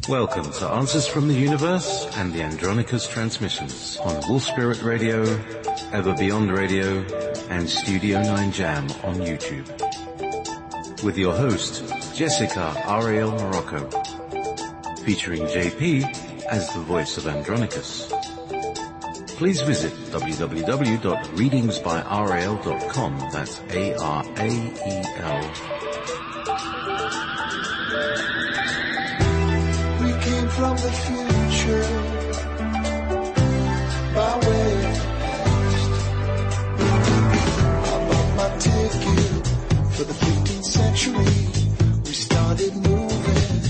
Welcome to Answers from the Universe and the Andronicus transmissions on Wolf Spirit Radio, Ever Beyond Radio, and Studio 9 Jam on YouTube. With your host, Jessica Ariel Morocco, featuring JP as the voice of Andronicus. Please visit www.readingsbyrael.com, that's A-R-A-E-L. We came from the future, by way of the past. I bought my ticket for the 15th century. We started moving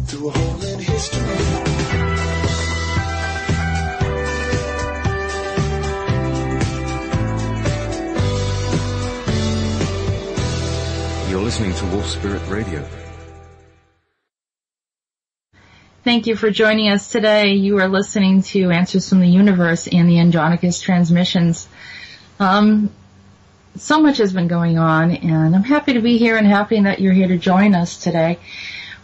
through a hole in history. You're listening to Wolf Spirit Radio. Thank you for joining us today. You are listening to Answers from the Universe and the Andronicus transmissions. So much has been going on, and I'm happy to be here and happy that you're here to join us today.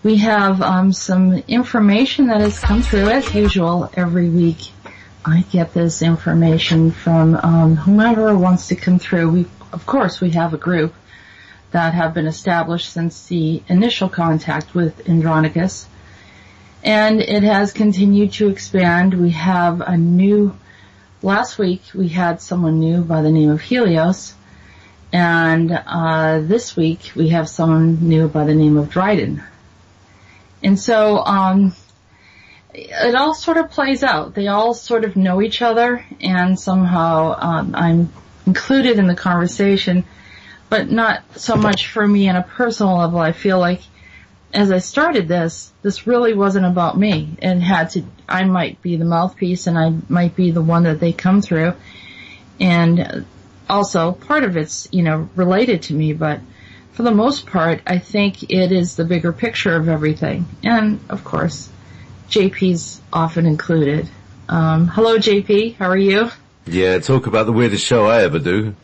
We have some information that has come through as usual every week. I get this information from whomever wants to come through. Of course, we have a group that have been established since the initial contact with Andronicus. And it has continued to expand. We have last week we had someone new by the name of Helios. And this week we have someone new by the name of Dryden. And so it all sort of plays out. They all sort of know each other, and somehow I'm included in the conversation, but not so much for me on a personal level. I feel like as I started this really wasn't about me. I might be the mouthpiece, and I might be the one that they come through. And also part of it's, related to me, but for the most part, I think it is the bigger picture of everything. And of course, JP's often included. Hello JP, how are you? Yeah, talk about the weirdest show I ever do.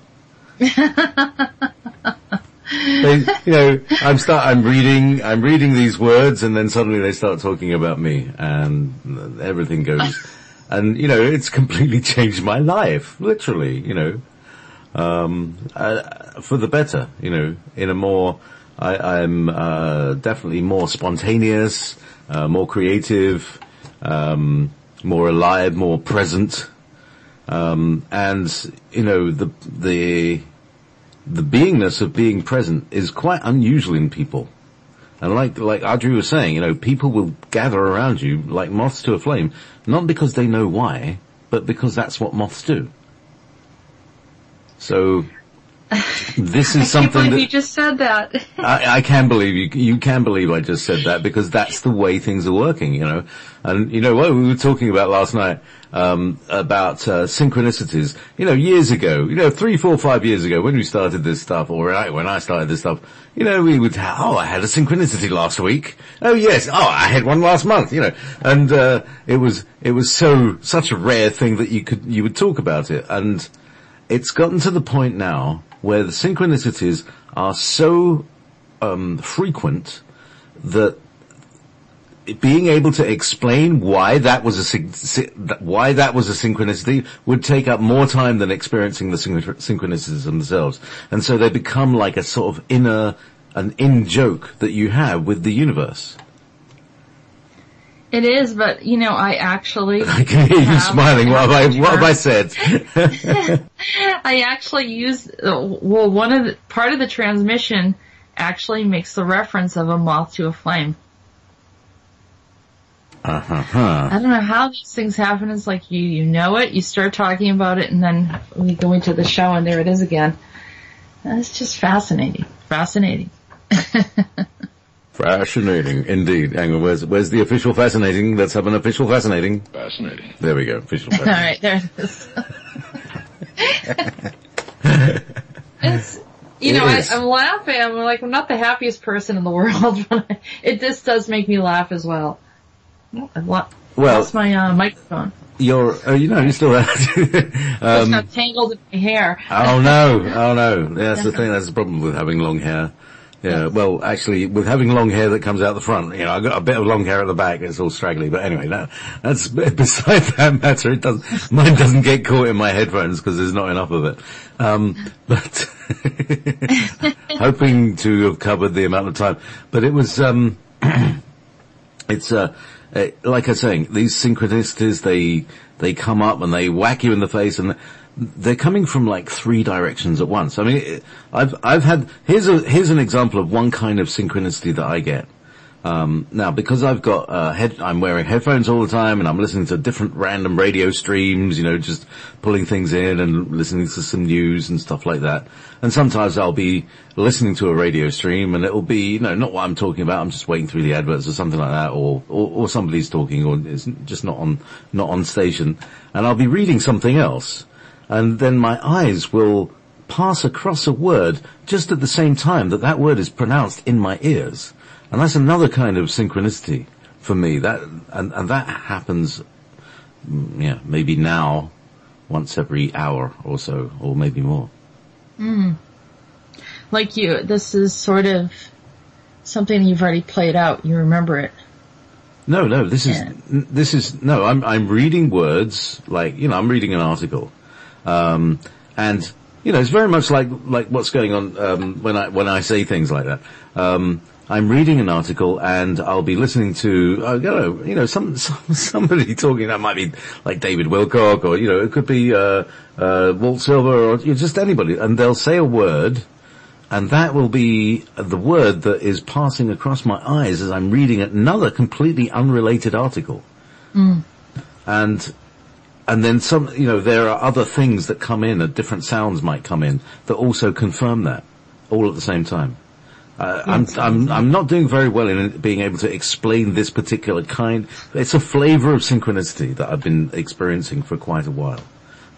I'm reading these words, and then suddenly they start talking about me, and everything goes, and it's completely changed my life, literally, for the better, in a more, I'm definitely more spontaneous, more creative, more alive, more present, and the beingness of being present is quite unusual in people. And like Audrey was saying, people will gather around you like moths to a flame, not because they know why, but because that's what moths do. So this is something I can't believe you just said that. I can believe you can believe I just said that, because that's the way things are working, And what we were talking about last night, about synchronicities, years ago, 3, 4, 5 years ago when we started this stuff, or when I started this stuff, we would, I had a synchronicity last week. Oh yes, I had one last month, and it was such a rare thing that you would talk about it. And it's gotten to the point now where the synchronicities are so frequent that being able to explain why that was a synchronicity would take up more time than experiencing the synchronicities themselves. And so they become like a sort of an in-joke that you have with the universe. It is, but I actually I can hear you smiling. What have I said? I actually use part of the transmission actually makes the reference of a moth to a flame. I don't know how these things happen. It's like you know it, you start talking about it, and then we go into the show and there it is again. And it's just fascinating. Fascinating, indeed. Hang on, where's the official fascinating? Let's have an official fascinating. Fascinating. There we go, official fascinating. Alright, there it is. I'm laughing. I'm not the happiest person in the world, but it just does make me laugh as well. I lost my microphone. You're still there. It's got tangled in my hair. Oh no. That's the thing. That's the problem with having long hair. Yeah, well, actually, with having long hair that comes out the front, I've got a bit of long hair at the back. It's all straggly. But anyway, that's beside that matter. Mine doesn't get caught in my headphones because there's not enough of it. But hoping to have covered the amount of time. But it was, it's, like I was saying, these synchronicities, they come up and they whack you in the face, and they're coming from like 3 directions at once. I mean, I've had, here's an example of one kind of synchronicity that I get. Now, because I've got, I'm wearing headphones all the time and I'm listening to different random radio streams, just pulling things in and listening to some news and stuff like that. And sometimes I'll be listening to a radio stream and it'll be, not what I'm talking about. I'm just waiting through the adverts or something like that, or somebody's talking, or it's just not on station. And I'll be reading something else. And then my eyes will pass across a word just at the same time that word is pronounced in my ears. And that's another kind of synchronicity for me. That happens, maybe now once every hour or so, or maybe more. Like this is sort of something you've already played out. You remember it. No, I'm reading words, I'm reading an article. And, it's very much like what's going on, when I say things like that. I'm reading an article and I'll be listening to, somebody talking. That might be like David Wilcock, or, it could be, Walt Silver, or just anybody. And they'll say a word, and that will be the word that is passing across my eyes as I'm reading another completely unrelated article. And then there are other things that come in, different sounds might come in that also confirm that, all at the same time. I'm not doing very well in being able to explain this particular kind. It's a flavor of synchronicity that I've been experiencing for quite a while.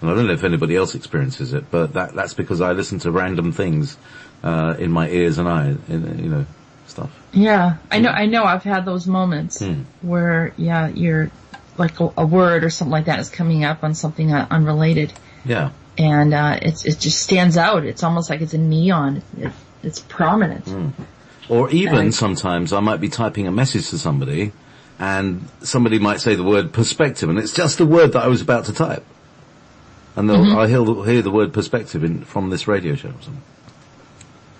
And I don't know if anybody else experiences it, but that's because I listen to random things, in my ears and stuff. Yeah, I know I've had those moments where, you're like a word or something like that is coming up on something unrelated. Yeah. And, it just stands out. It's almost like it's a neon. It's prominent. Or even sometimes I might be typing a message to somebody and somebody might say the word perspective, and it's just the word that I was about to type. And I'll hear the word perspective from this radio show or something.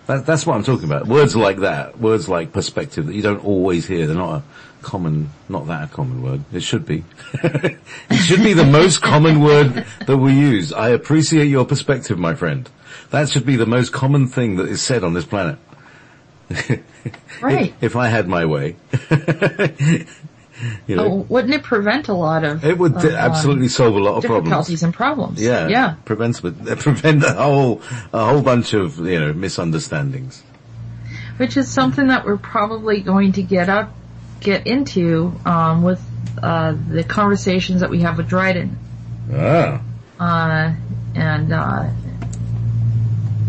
That's what I'm talking about. Words like that, words like perspective that you don't always hear. They're not that a common word. It should be. It should be the most common word that we use. I appreciate your perspective, my friend. That should be the most common thing that is said on this planet. Right. If I had my way. Wouldn't it prevent a lot of... It would absolutely solve a lot of difficulties and problems. Yeah. Prevent a whole bunch of, misunderstandings. Which is something that we're probably going to get into, with, the conversations that we have with Dryden.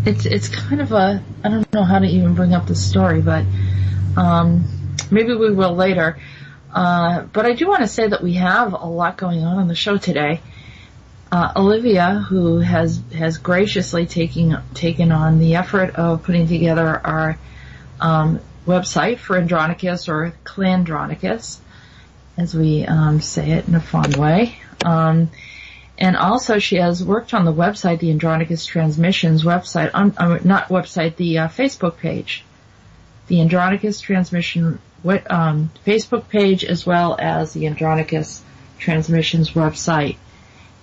It's kind of I don't know how to even bring up the story, but, maybe we will later. But I do want to say that we have a lot going on the show today. Olivia, who has graciously taken on the effort of putting together our, website for Andronicus, or Clandronicus, as we, say it in a fun way. And also she has worked on the website, the Andronicus Transmissions website, the Facebook page. The Andronicus Transmission Facebook page, as well as the Andronicus Transmissions website,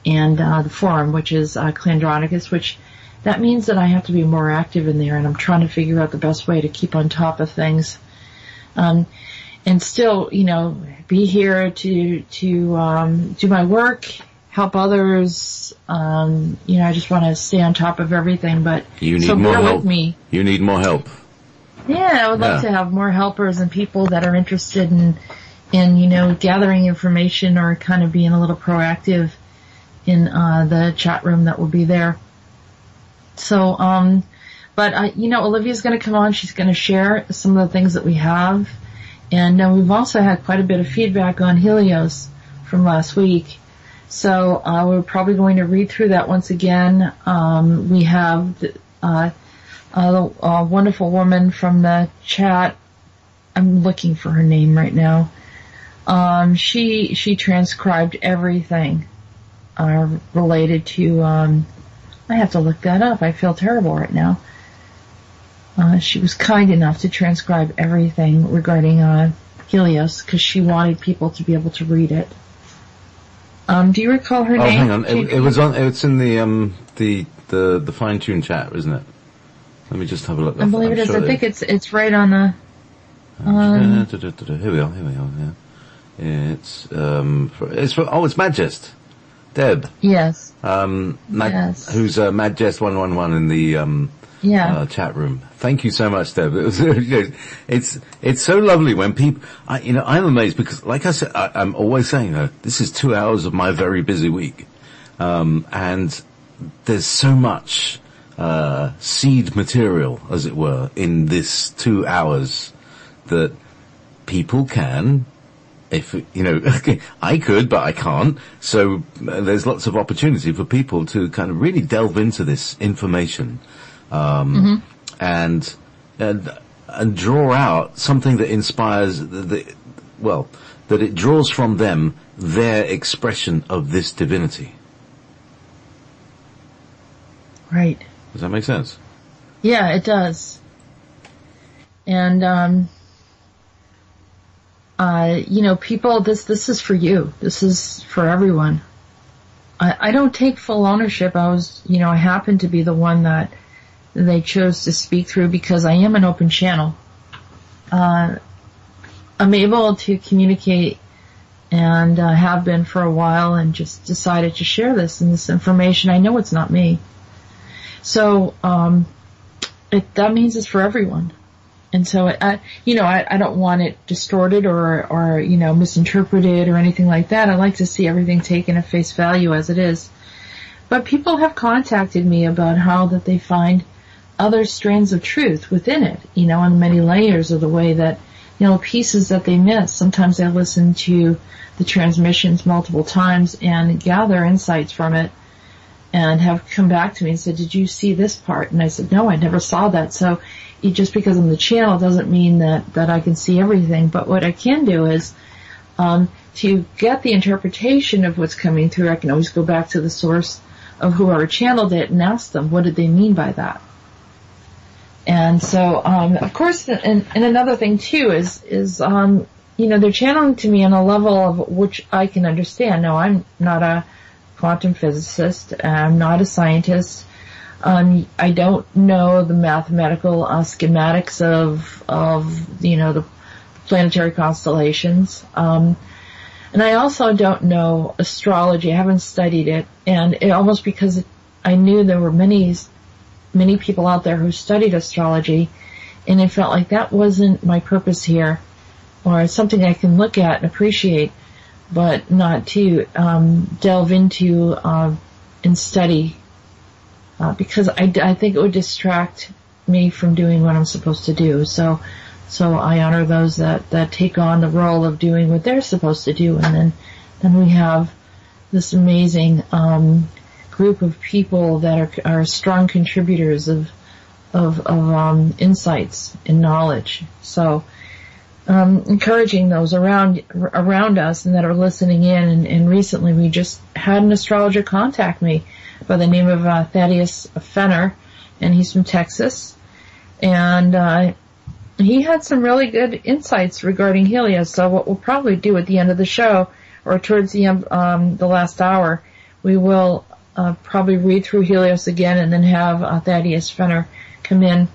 and the forum, which is Clandronicus, which that means that I have to be more active in there, and I'm trying to figure out the best way to keep on top of things, and still, be here to do my work, help others. I just want to stay on top of everything, but you need more help. With me. You need more help. Yeah, I would love to have more helpers and people that are interested in gathering information, or kind of being a little proactive in the chat room that will be there. So, but Olivia's going to come on. She's going to share some of the things that we have, and we've also had quite a bit of feedback on Helios from last week. So we're probably going to read through that once again. We have the wonderful woman from the chat. I'm looking for her name right now. She transcribed everything related to. I have to look that up. I feel terrible right now. She was kind enough to transcribe everything regarding Helios because she wanted people to be able to read it. Do you recall her name? Oh, hang on. It was on. It's in the fine-tuned chat, isn't it? Let me just have a look. I believe it is. I think it's right on the. Here we are. Yeah. It's it's Madgest. Deb. Yes. Yes. Who's Madgest 111 in the chat room. Thank you so much, Deb. It's so lovely when people. I'm amazed because, like I said, I'm always saying, this is 2 hours of my very busy week, and there's so much seed material, as it were, in this 2 hours that people can. If, I could, but I can't. So there's lots of opportunity for people to kind of really delve into this information, and draw out something that inspires that it draws from them their expression of this divinity. Right. Does that make sense? Yeah, it does. And, people, this is for you. This is for everyone. I don't take full ownership. I happen to be the one that they chose to speak through because I am an open channel. I'm able to communicate and have been for a while and just decided to share this information. I know it's not me. So, that means it's for everyone. And so, I don't want it distorted or misinterpreted or anything like that. I like to see everything taken at face value as it is. But people have contacted me about how that they find other strands of truth within it, on many layers of the way that, pieces that they miss. Sometimes I listen to the transmissions multiple times and gather insights from it and have come back to me and said, did you see this part? And I said, no, I never saw that. So just because I'm the channel doesn't mean that I can see everything. But what I can do is, to get the interpretation of what's coming through, I can always go back to the source of whoever channeled it and ask them, what did they mean by that? And so, of course, and another thing too is, they're channeling to me on a level of which I can understand. Now, I'm not a quantum physicist. I'm not a scientist. I don't know the mathematical schematics of the planetary constellations. And I also don't know astrology. I haven't studied it. And almost because I knew there were many people out there who studied astrology, and it felt like that wasn't my purpose here, or something I can look at and appreciate, but not to delve into and study, because I think it would distract me from doing what I'm supposed to do. So I honor those that take on the role of doing what they're supposed to do, and then we have this amazing group of people that are strong contributors of insights and knowledge. So encouraging those around us and that are listening in. And recently we just had an astrologer contact me by the name of Thaddeus Fenner, and he's from Texas. And he had some really good insights regarding Helios. So what we'll probably do at the end of the show, or towards the end, the last hour, we will probably read through Helios again and then have Thaddeus Fenner come in.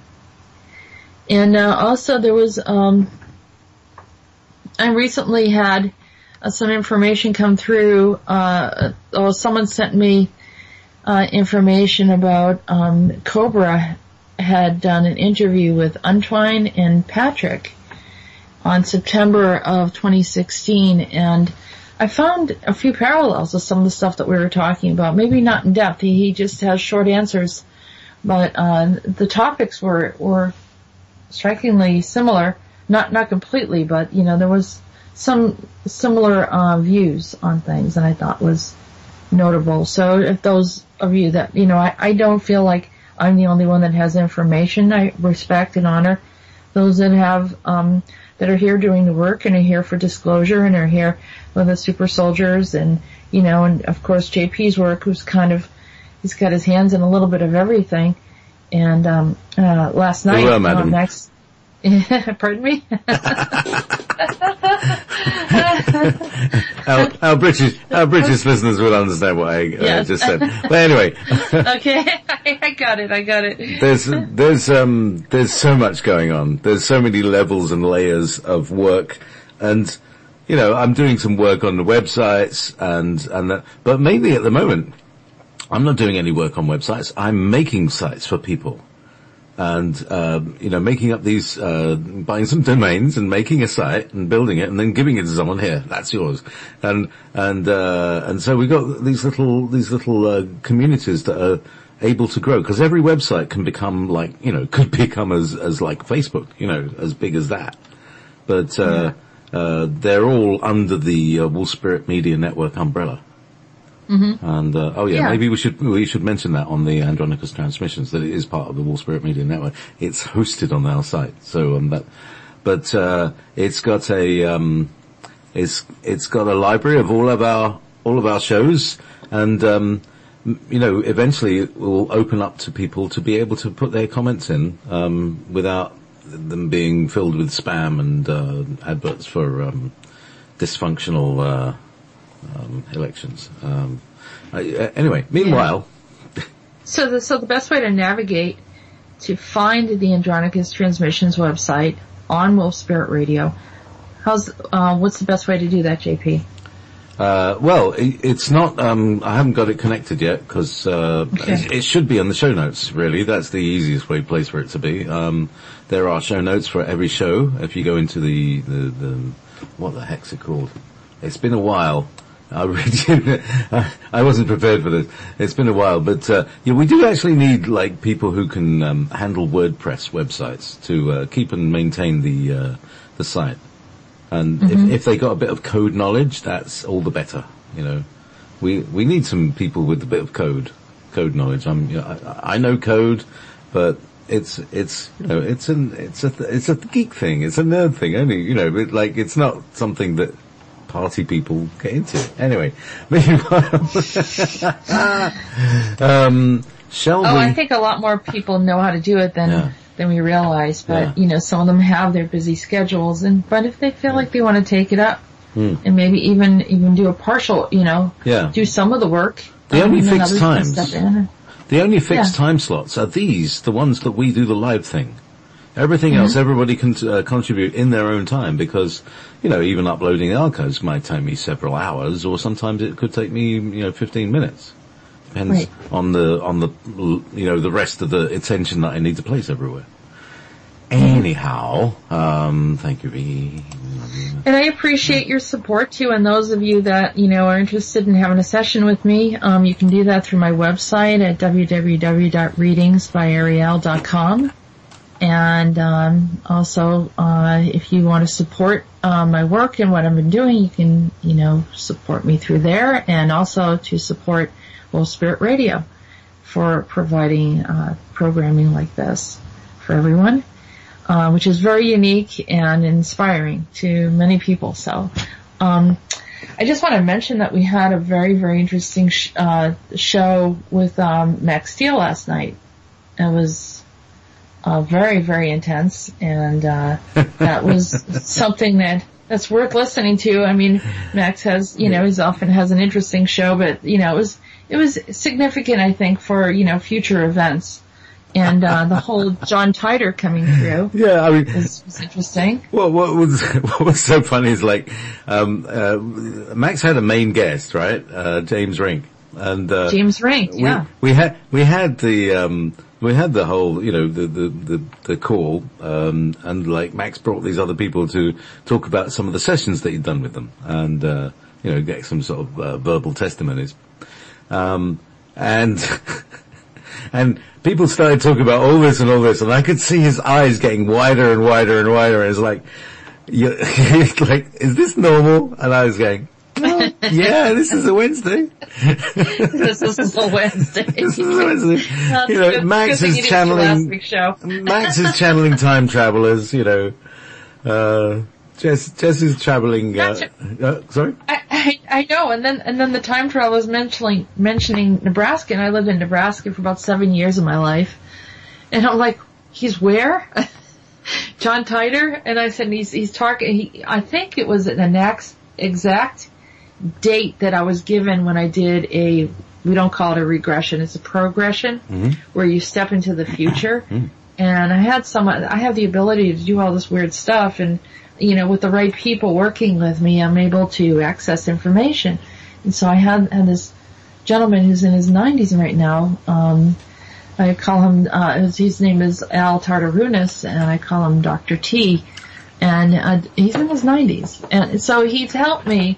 And also there was, I recently had some information come through. Someone sent me information about Cobra had done an interview with Untwine and Patrick on September of 2016, and I found a few parallels with some of the stuff that we were talking about. Maybe not in depth. He just has short answers, but the topics were strikingly similar. Not completely, but there was some similar views on things, and I thought was notable. So if those of you that I don't feel like I'm the only one that has information. I respect and honor those that have, that are here doing the work and are here for disclosure and are here with the super soldiers and, and of course JP's work, who's he's got his hands in a little bit of everything. And, last night, hello, madam. Max, pardon me? Our British listeners will understand what I just said. But anyway. Okay, I got it. There's so much going on. There's so many levels and layers of work, and I'm doing some work on the websites and that, but mainly at the moment, I'm not doing any work on websites. I'm making sites for people. And, making up these, buying some domains and making a site and building it and then giving it to someone. Here, that's yours. And so we've got these little communities that are able to grow, because every website can become could become as like Facebook, as big as that. But, they're all under the, Wolf Spirit Media Network umbrella. Mm-hmm. And maybe we should mention that on the Andronicus transmissions, that it is part of the Wolf Spirit Media Network. It's hosted on our site, so it's got a library of all of our shows, and eventually it will open up to people to be able to put their comments in without them being filled with spam and adverts for dysfunctional elections. Anyway, meanwhile. Yeah. So the best way to navigate to find the Andronicus Transmissions website on Wolf Spirit Radio, what's the best way to do that, JP? Well, it's not, I haven't got it connected yet, because, it should be on the show notes, really. That's the easiest place for it to be. There are show notes for every show. If you go into the what the heck's it called? It's been a while. I wasn't prepared for this. It's been a while, but we do actually need people who can handle WordPress websites to keep and maintain the site. And if they got a bit of code knowledge, that's all the better. We need some people with a bit of code knowledge. I know code, but it's a geek thing. It's a nerd thing. Only it's not something that party people get into. Anyway, meanwhile, shall we? I think a lot more people know how to do it than we realize. But some of them have their busy schedules, but if they feel like they want to take it up and maybe even do a partial, do some of the work. The only fixed times. The only fixed time slots are the ones that we do the live thing. Everything else, everybody can contribute in their own time, because, even uploading the archives might take me several hours, or sometimes it could take me, 15 minutes. Depends on the rest of the attention that I need to place everywhere. Anyhow, thank you, V. And I appreciate your support too, and those of you that, are interested in having a session with me, you can do that through my website at www.readingsbyariel.com. And also, if you want to support my work and what I've been doing, you can, support me through there, and also to support Wolf Spirit Radio for providing programming like this for everyone, which is very unique and inspiring to many people. So, I just want to mention that we had a very, very interesting show with Max Steele last night. It was very, very intense, and that was something that's worth listening to. I mean, Max has, he often has an interesting show, but it was significant, I think, for future events, and the whole John Titor coming through. Yeah, I mean, was interesting. Well, what was so funny is Max had a main guest, right? James Rink, and James Rink, yeah. We had the whole, the call, and Max brought these other people to talk about some of the sessions that he'd done with them, and get some sort of verbal testimonies, and and people started talking about all this, and I could see his eyes getting wider and wider and wider, and it's is this normal? And I was going, no, What? Yeah, this is a Wednesday. This is a Wednesday. This is a Wednesday. You know, Max is channeling time travelers, you know. Jess is traveling, sorry? I know, and then the time travelers mentioning Nebraska, and I lived in Nebraska for about 7 years of my life. And I'm like, he's where? John Titor? And I said, he's talking, I think it was the next exact date that I was given when I did we don't call it a regression, it's a progression, where you step into the future. And I have the ability to do all this weird stuff, and, you know, with the right people working with me, I'm able to access information. And so I had this gentleman who's in his 90s right now, I call him, his name is Al Tartarunas, and I call him Dr. T, and he's in his 90s. And so he's helped me.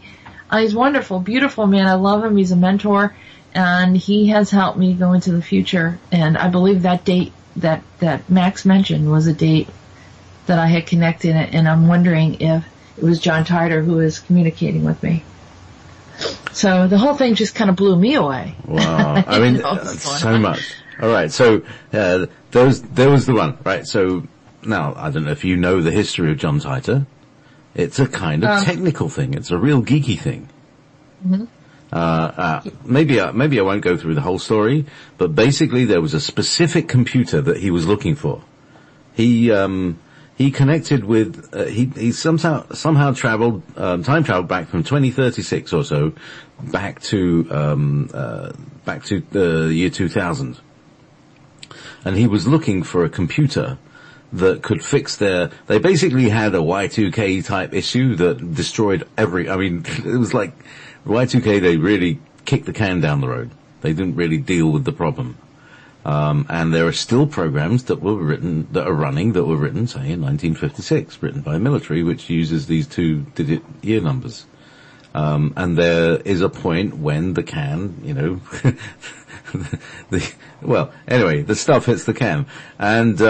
He's wonderful, beautiful man. I love him. He's a mentor, and he has helped me go into the future. And I believe that date that Max mentioned was a date that I had connected, and I'm wondering if it was John Titor who is communicating with me. So the whole thing just kind of blew me away. Wow. I mean, so much. All right, so there was the one, right? So now I don't know if you know the history of John Titor. It's a kind of technical thing. It's a real geeky thing. Maybe I won't go through the whole story, but basically there was a specific computer that he was looking for. He connected with he somehow traveled time traveled back from 2036 or so back to the year 2000. And he was looking for a computer that could fix they basically had a Y2K type issue that destroyed it was like Y2K, they really kicked the can down the road. They didn't really deal with the problem. And there are still programs that were written, say, in 1956, written by military, which uses these 2-digit year numbers. And there is a point when the can, you know, the stuff hits the can, and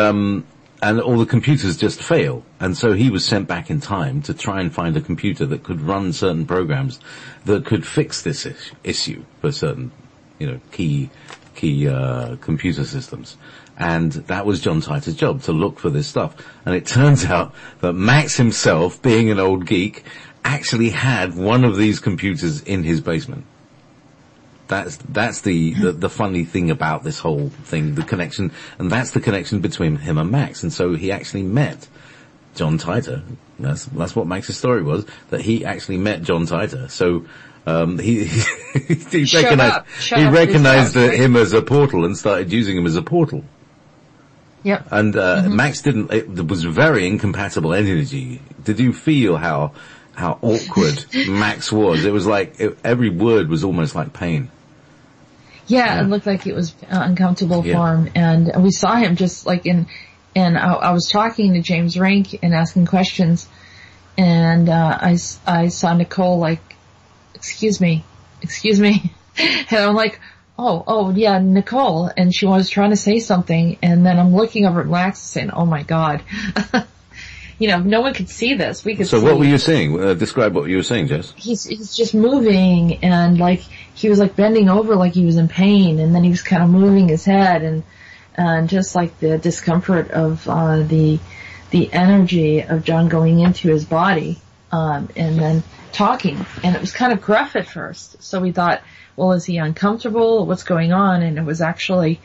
all the computers just fail. And so he was sent back in time to try and find a computer that could run certain programs that could fix this issue for certain, you know, key computer systems. And that was John Titor's job, to look for this stuff. And it turns out that Max himself, being an old geek, actually had one of these computers in his basement. That's the funny thing about this whole thing, the connection, and that's the connection between him and Max. And so he actually met John Titor. That's what Max's story was, that he actually met John Titor. So he recognized him as a portal and started using him as a portal. Yep. And Max didn't. It was very incompatible energy. Did you feel how awkward Max was? It was like every word was almost like pain. Yeah, it looked like it was uncomfortable for him, and we saw him just like and I was talking to James Rink and asking questions, and I saw Nicole like, excuse me, and I'm like, oh yeah, Nicole, and she was trying to say something, and then I'm looking over at Max saying, oh my God. You know, no one could see this. We could see. So what were you seeing? Describe what you were seeing, Jess. He's just moving, and like, he was like bending over like he was in pain, and then he was kind of moving his head, and just like the discomfort of, the energy of John going into his body, and then talking. And it was kind of gruff at first. So we thought, well, is he uncomfortable? What's going on? And it was actually,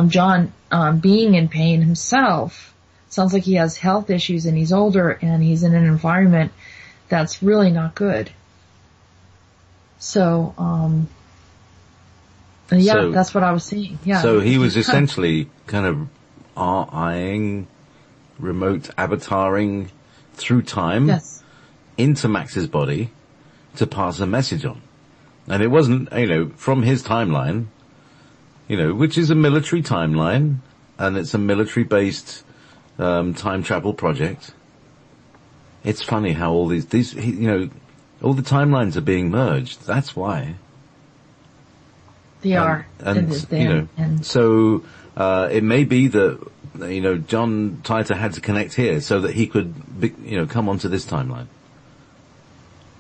John, being in pain himself. Sounds like he has health issues, and he's older, and he's in an environment that's really not good. So, that's what I was seeing. Yeah. So he was essentially kind of eyeing, remote avataring through time into Max's body to pass a message on. And it wasn't, you know, from his timeline, you know, which is a military timeline, and it's a military-based time travel project. It's funny how all these, you know, all the timelines are being merged. That's why. They are. And you know, so, it may be that, you know, John Titor had to connect here so that he could, you know, come onto this timeline.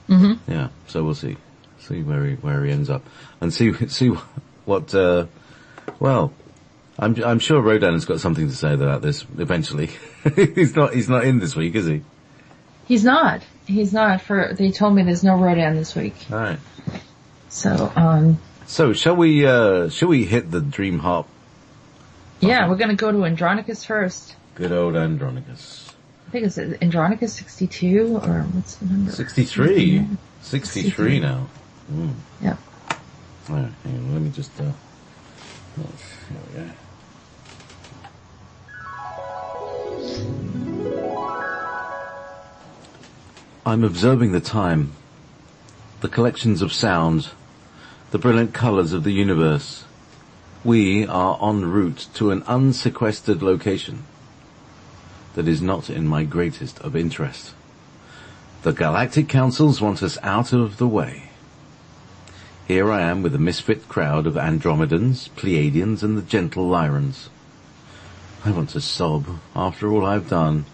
Yeah, so we'll see. See where he ends up, and see what. Well, I'm sure Rodan has got something to say about this eventually. He's not in this week, is he? He's not. They told me there's no Rodan this week. All right. So shall we hit the dream harp? Yeah, we're gonna go to Andronicus first. Good old Andronicus. I think it's Andronicus 62, or what's the number? 63. 63 now. Mm. Yeah. All right, hang on, let me just, here we go. I'm observing the time, the collections of sound, the brilliant colors of the universe. We are en route to an unsequestered location that is not in my greatest of interest. The galactic councils want us out of the way. Here I am with a misfit crowd of Andromedans, Pleiadians, and the gentle Lyrans. I want to sob. After all I've done,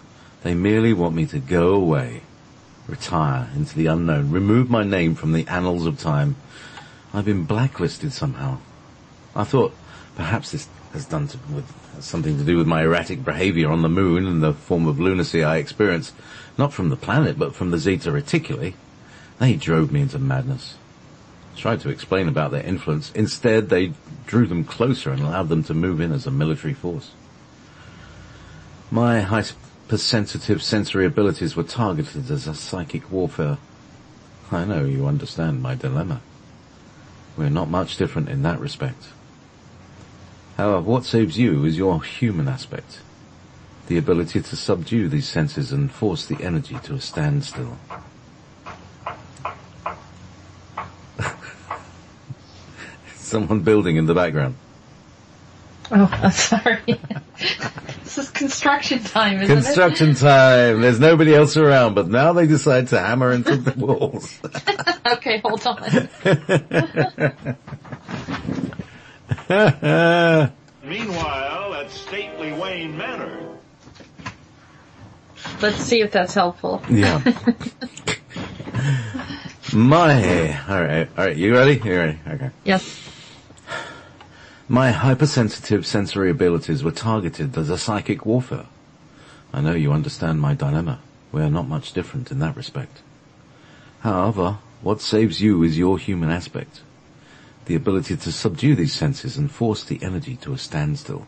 they merely want me to go away, retire into the unknown, remove my name from the annals of time. I've been blacklisted somehow. I thought perhaps this has something to do with my erratic behavior on the moon and the form of lunacy I experienced, not from the planet, but from the Zeta Reticuli. They drove me into madness. I tried to explain about their influence. Instead, they drew them closer and allowed them to move in as a military force. My hypersensitive sensory abilities were targeted as a psychic warfare. I know you understand my dilemma. We're not much different in that respect. However, what saves you is your human aspect, the ability to subdue these senses and force the energy to a standstill. Someone building in the background. Oh, I'm sorry. This is construction time, isn't it? Construction time. There's nobody else around, but now they decide to hammer into the walls. Okay, hold on. Meanwhile, at stately Wayne Manor. Let's see if that's helpful. Yeah. Alright, you ready? You ready? Okay. Yes. My hypersensitive sensory abilities were targeted as a psychic warfare. I know you understand my dilemma. We are not much different in that respect. However, what saves you is your human aspect, the ability to subdue these senses and force the energy to a standstill.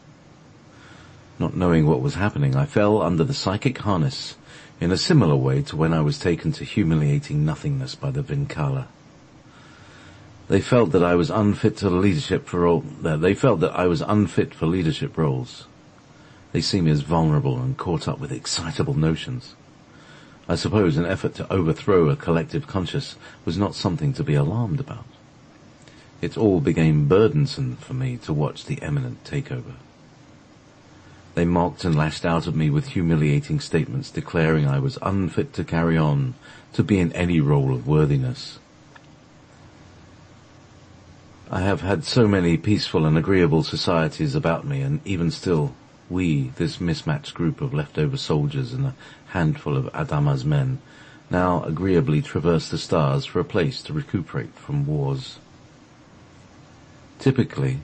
Not knowing what was happening, I fell under the psychic harness in a similar way to when I was taken to humiliating nothingness by the Vincala. They felt that I was unfit for leadership roles. They see me as vulnerable and caught up with excitable notions. I suppose an effort to overthrow a collective conscience was not something to be alarmed about. It all became burdensome for me to watch the imminent takeover. They mocked and lashed out at me with humiliating statements declaring I was unfit to carry on, to be in any role of worthiness. I have had so many peaceful and agreeable societies about me, and even still, we, this mismatched group of leftover soldiers and a handful of Adama's men, now agreeably traverse the stars for a place to recuperate from wars. Typically,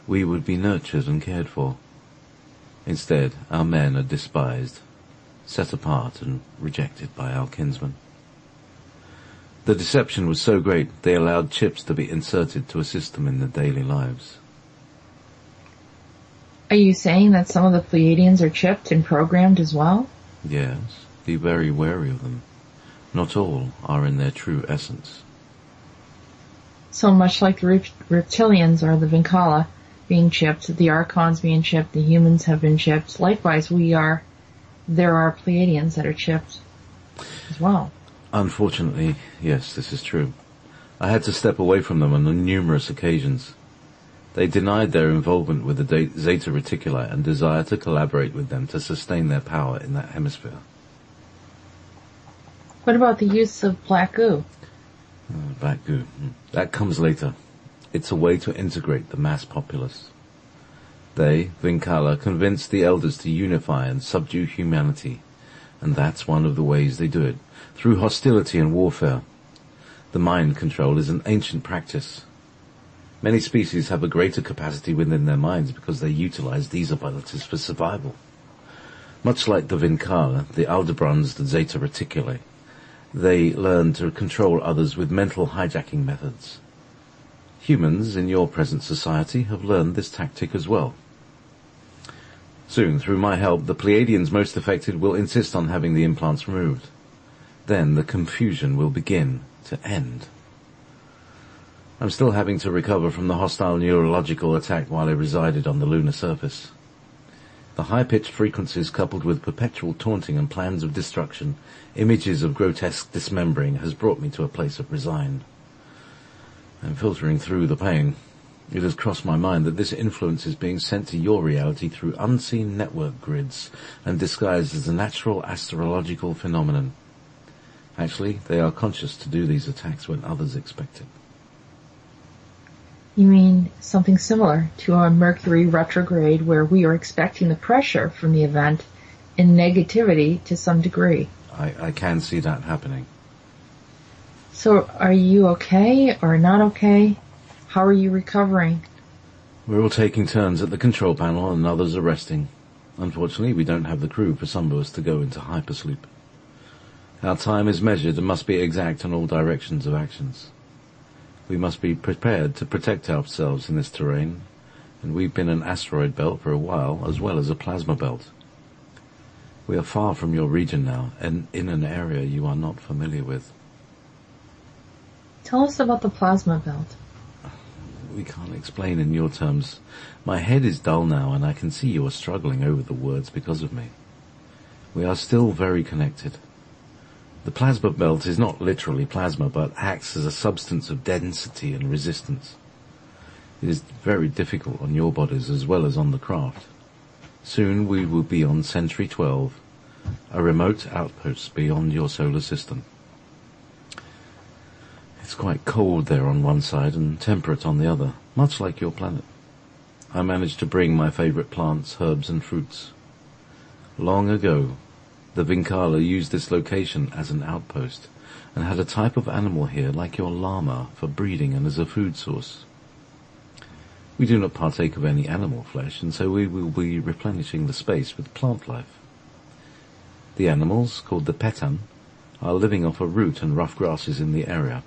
we would be nurtured and cared for. Instead, our men are despised, set apart and rejected by our kinsmen. The deception was so great they allowed chips to be inserted to assist them in their daily lives. Are you saying that some of the Pleiadians are chipped and programmed as well? Yes, be very wary of them. Not all are in their true essence. So much like the reptilians or the Vincala being chipped, the Archons being chipped, the humans have been chipped. Likewise, there are Pleiadians that are chipped as well. Unfortunately, yes, this is true. I had to step away from them on numerous occasions. They denied their involvement with the Zeta Reticuli and desire to collaborate with them to sustain their power in that hemisphere. What about the use of black goo? Black goo. That comes later. It's a way to integrate the mass populace. They, Vincala, convinced the elders to unify and subdue humanity, and that's one of the ways they do it, through hostility and warfare. The mind control is an ancient practice. Many species have a greater capacity within their minds because they utilize these abilities for survival. Much like the Vinkala, the Aldebrans, the Zeta Reticuli, they learn to control others with mental hijacking methods. Humans in your present society have learned this tactic as well. Soon, through my help, the Pleiadians most affected will insist on having the implants removed. Then the confusion will begin to end. I'm still having to recover from the hostile neurological attack while I resided on the lunar surface. The high-pitched frequencies coupled with perpetual taunting and plans of destruction, images of grotesque dismembering, has brought me to a place of resign. I'm filtering through the pain. It has crossed my mind that this influence is being sent to your reality through unseen network grids and disguised as a natural astrological phenomenon. Actually, they are conscious to do these attacks when others expect it. You mean something similar to a Mercury retrograde where we are expecting the pressure from the event and negativity to some degree? I can see that happening. So are you okay or not okay? How are you recovering? We're all taking turns at the control panel and others are resting. Unfortunately, we don't have the crew for some of us to go into hypersleep. Our time is measured and must be exact in all directions of actions. We must be prepared to protect ourselves in this terrain, and we've been an asteroid belt for a while, as well as a plasma belt. We are far from your region now, and in an area you are not familiar with. Tell us about the plasma belt. We can't explain in your terms. My head is dull now, and I can see you are struggling over the words because of me. We are still very connected. The plasma belt is not literally plasma, but acts as a substance of density and resistance. It is very difficult on your bodies as well as on the craft. Soon we will be on Century 12, a remote outpost beyond your solar system. It's quite cold there on one side and temperate on the other, much like your planet. I managed to bring my favorite plants, herbs and fruits. Long ago, the Vinkala used this location as an outpost and had a type of animal here like your llama for breeding and as a food source. We do not partake of any animal flesh, and so we will be replenishing the space with plant life. The animals, called the petan, are living off a root and rough grasses in the area.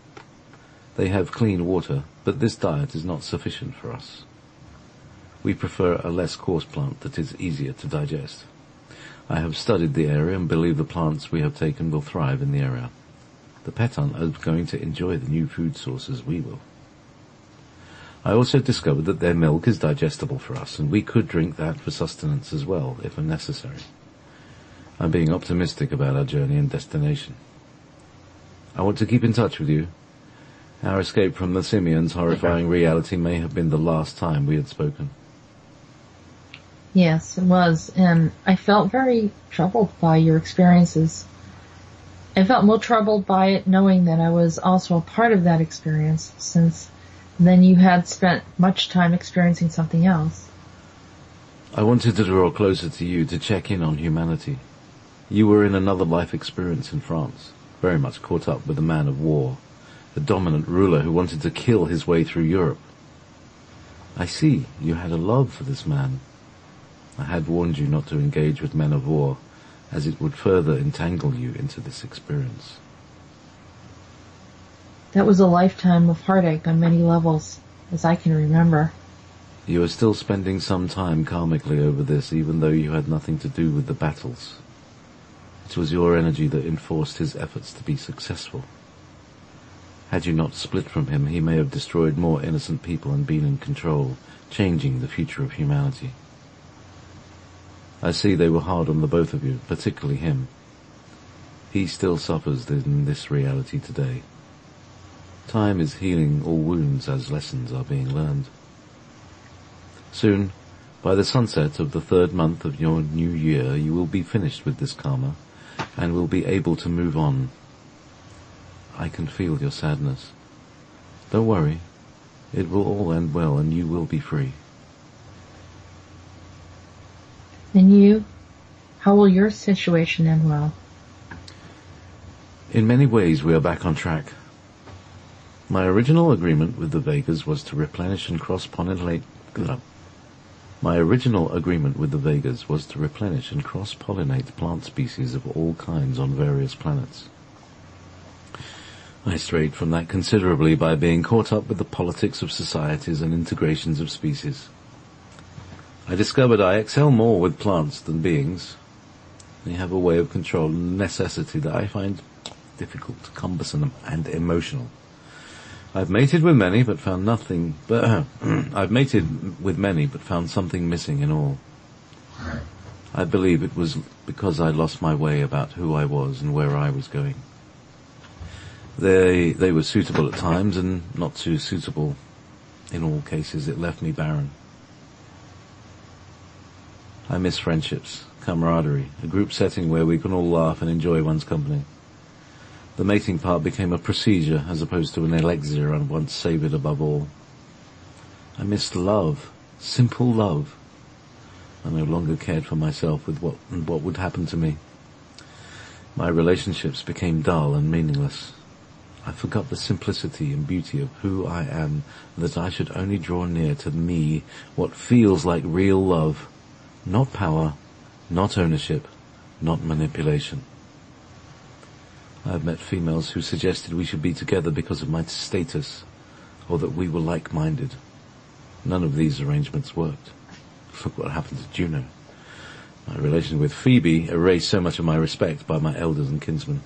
They have clean water, but this diet is not sufficient for us. We prefer a less coarse plant that is easier to digest. I have studied the area and believe the plants we have taken will thrive in the area. The petan are going to enjoy the new food source as we will. I also discovered that their milk is digestible for us, and we could drink that for sustenance as well, if necessary. I'm being optimistic about our journey and destination. I want to keep in touch with you. Our escape from the simians' horrifying reality may have been the last time we had spoken. Yes, it was, and I felt very troubled by your experiences. I felt more troubled by it knowing that I was also a part of that experience, since then you had spent much time experiencing something else. I wanted to draw closer to you to check in on humanity. You were in another life experience in France, very much caught up with a man of war, a dominant ruler who wanted to kill his way through Europe. I see you had a love for this man. I had warned you not to engage with men of war, as it would further entangle you into this experience. That was a lifetime of heartache on many levels, as I can remember. You are still spending some time karmically over this, even though you had nothing to do with the battles. It was your energy that enforced his efforts to be successful. Had you not split from him, he may have destroyed more innocent people and been in control, changing the future of humanity. I see they were hard on the both of you, particularly him. He still suffers in this reality today. Time is healing all wounds as lessons are being learned. Soon, by the sunset of the 3rd month of your new year, you will be finished with this karma and will be able to move on. I can feel your sadness. Don't worry. It will all end well and you will be free. And you? How will your situation end well? In many ways we are back on track. My original agreement with the Vegas was to replenish and cross-pollinate. My original agreement with the Vegas was to replenish and cross-pollinate plant species of all kinds on various planets. I strayed from that considerably by being caught up with the politics of societies and integrations of species. I discovered I excel more with plants than beings. They have a way of control and necessity that I find difficult, cumbersome, and emotional. I've mated with many, but found nothing. I've mated with many, but found something missing in all. I believe it was because I lost my way about who I was and where I was going. They were suitable at times and not too suitable. In all cases, it left me barren. I miss friendships, camaraderie, a group setting where we can all laugh and enjoy one's company. The mating part became a procedure as opposed to an elixir I once savoured above all. I missed love, simple love. I no longer cared for myself with what would happen to me. My relationships became dull and meaningless. I forgot the simplicity and beauty of who I am, and that I should only draw near to me what feels like real love, not power, not ownership, not manipulation. I have met females who suggested we should be together because of my status, or that we were like-minded. None of these arrangements worked. Look what happened to Juno. My relation with Phoebe erased so much of my respect by my elders and kinsmen.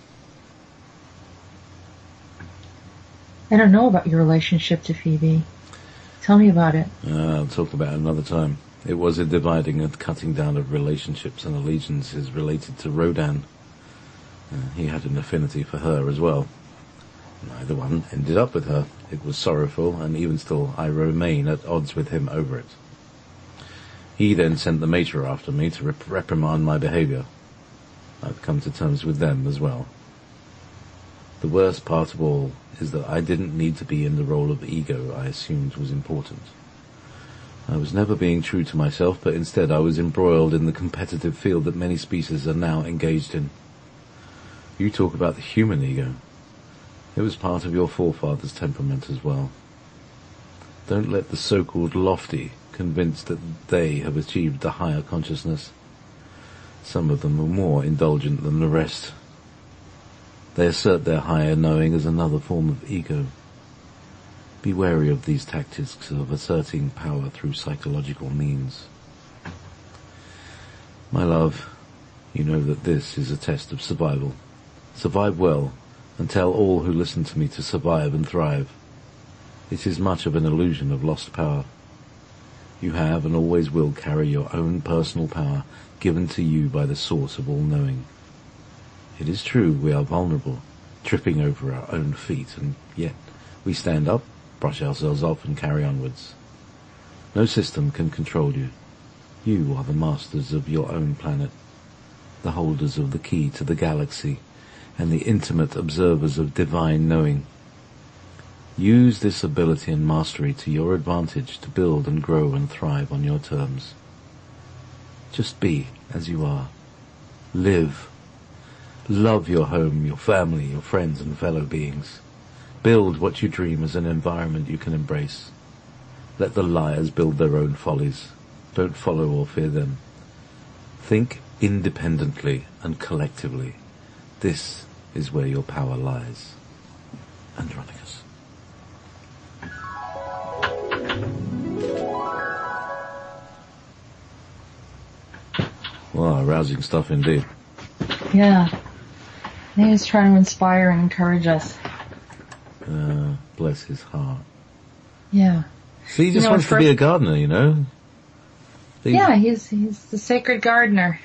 I don't know about your relationship to Phoebe. Tell me about it. I'll talk about it another time. It was a dividing and cutting down of relationships and allegiances related to Rodan. He had an affinity for her as well. Neither one ended up with her. It was sorrowful, and even still I remain at odds with him over it. He then sent the mater after me to reprimand my behaviour. I've come to terms with them as well. The worst part of all is that I didn't need to be in the role of ego I assumed was important. I was never being true to myself, but instead I was embroiled in the competitive field that many species are now engaged in. You talk about the human ego. It was part of your forefathers' temperament as well. Don't let the so-called lofty convince that they have achieved the higher consciousness. Some of them are more indulgent than the rest. They assert their higher knowing as another form of ego. Be wary of these tactics of asserting power through psychological means. My love, you know that this is a test of survival. Survive well, and tell all who listen to me to survive and thrive. It is much of an illusion of lost power. You have and always will carry your own personal power given to you by the source of all knowing. It is true we are vulnerable, tripping over our own feet, and yet we stand up, brush ourselves off and carry onwards. No system can control you. You are the masters of your own planet, the holders of the key to the galaxy, and the intimate observers of divine knowing. Use this ability and mastery to your advantage to build and grow and thrive on your terms. Just be as you are. Live. Love your home, your family, your friends and fellow beings. Build what you dream as an environment you can embrace. Let the liars build their own follies. Don't follow or fear them. Think independently and collectively. This is where your power lies. Andronicus. Wow, rousing stuff indeed. Yeah. He was trying to inspire and encourage us. Bless his heart. Yeah. See, he just wants to be a gardener, you know? Yeah, he's the sacred gardener.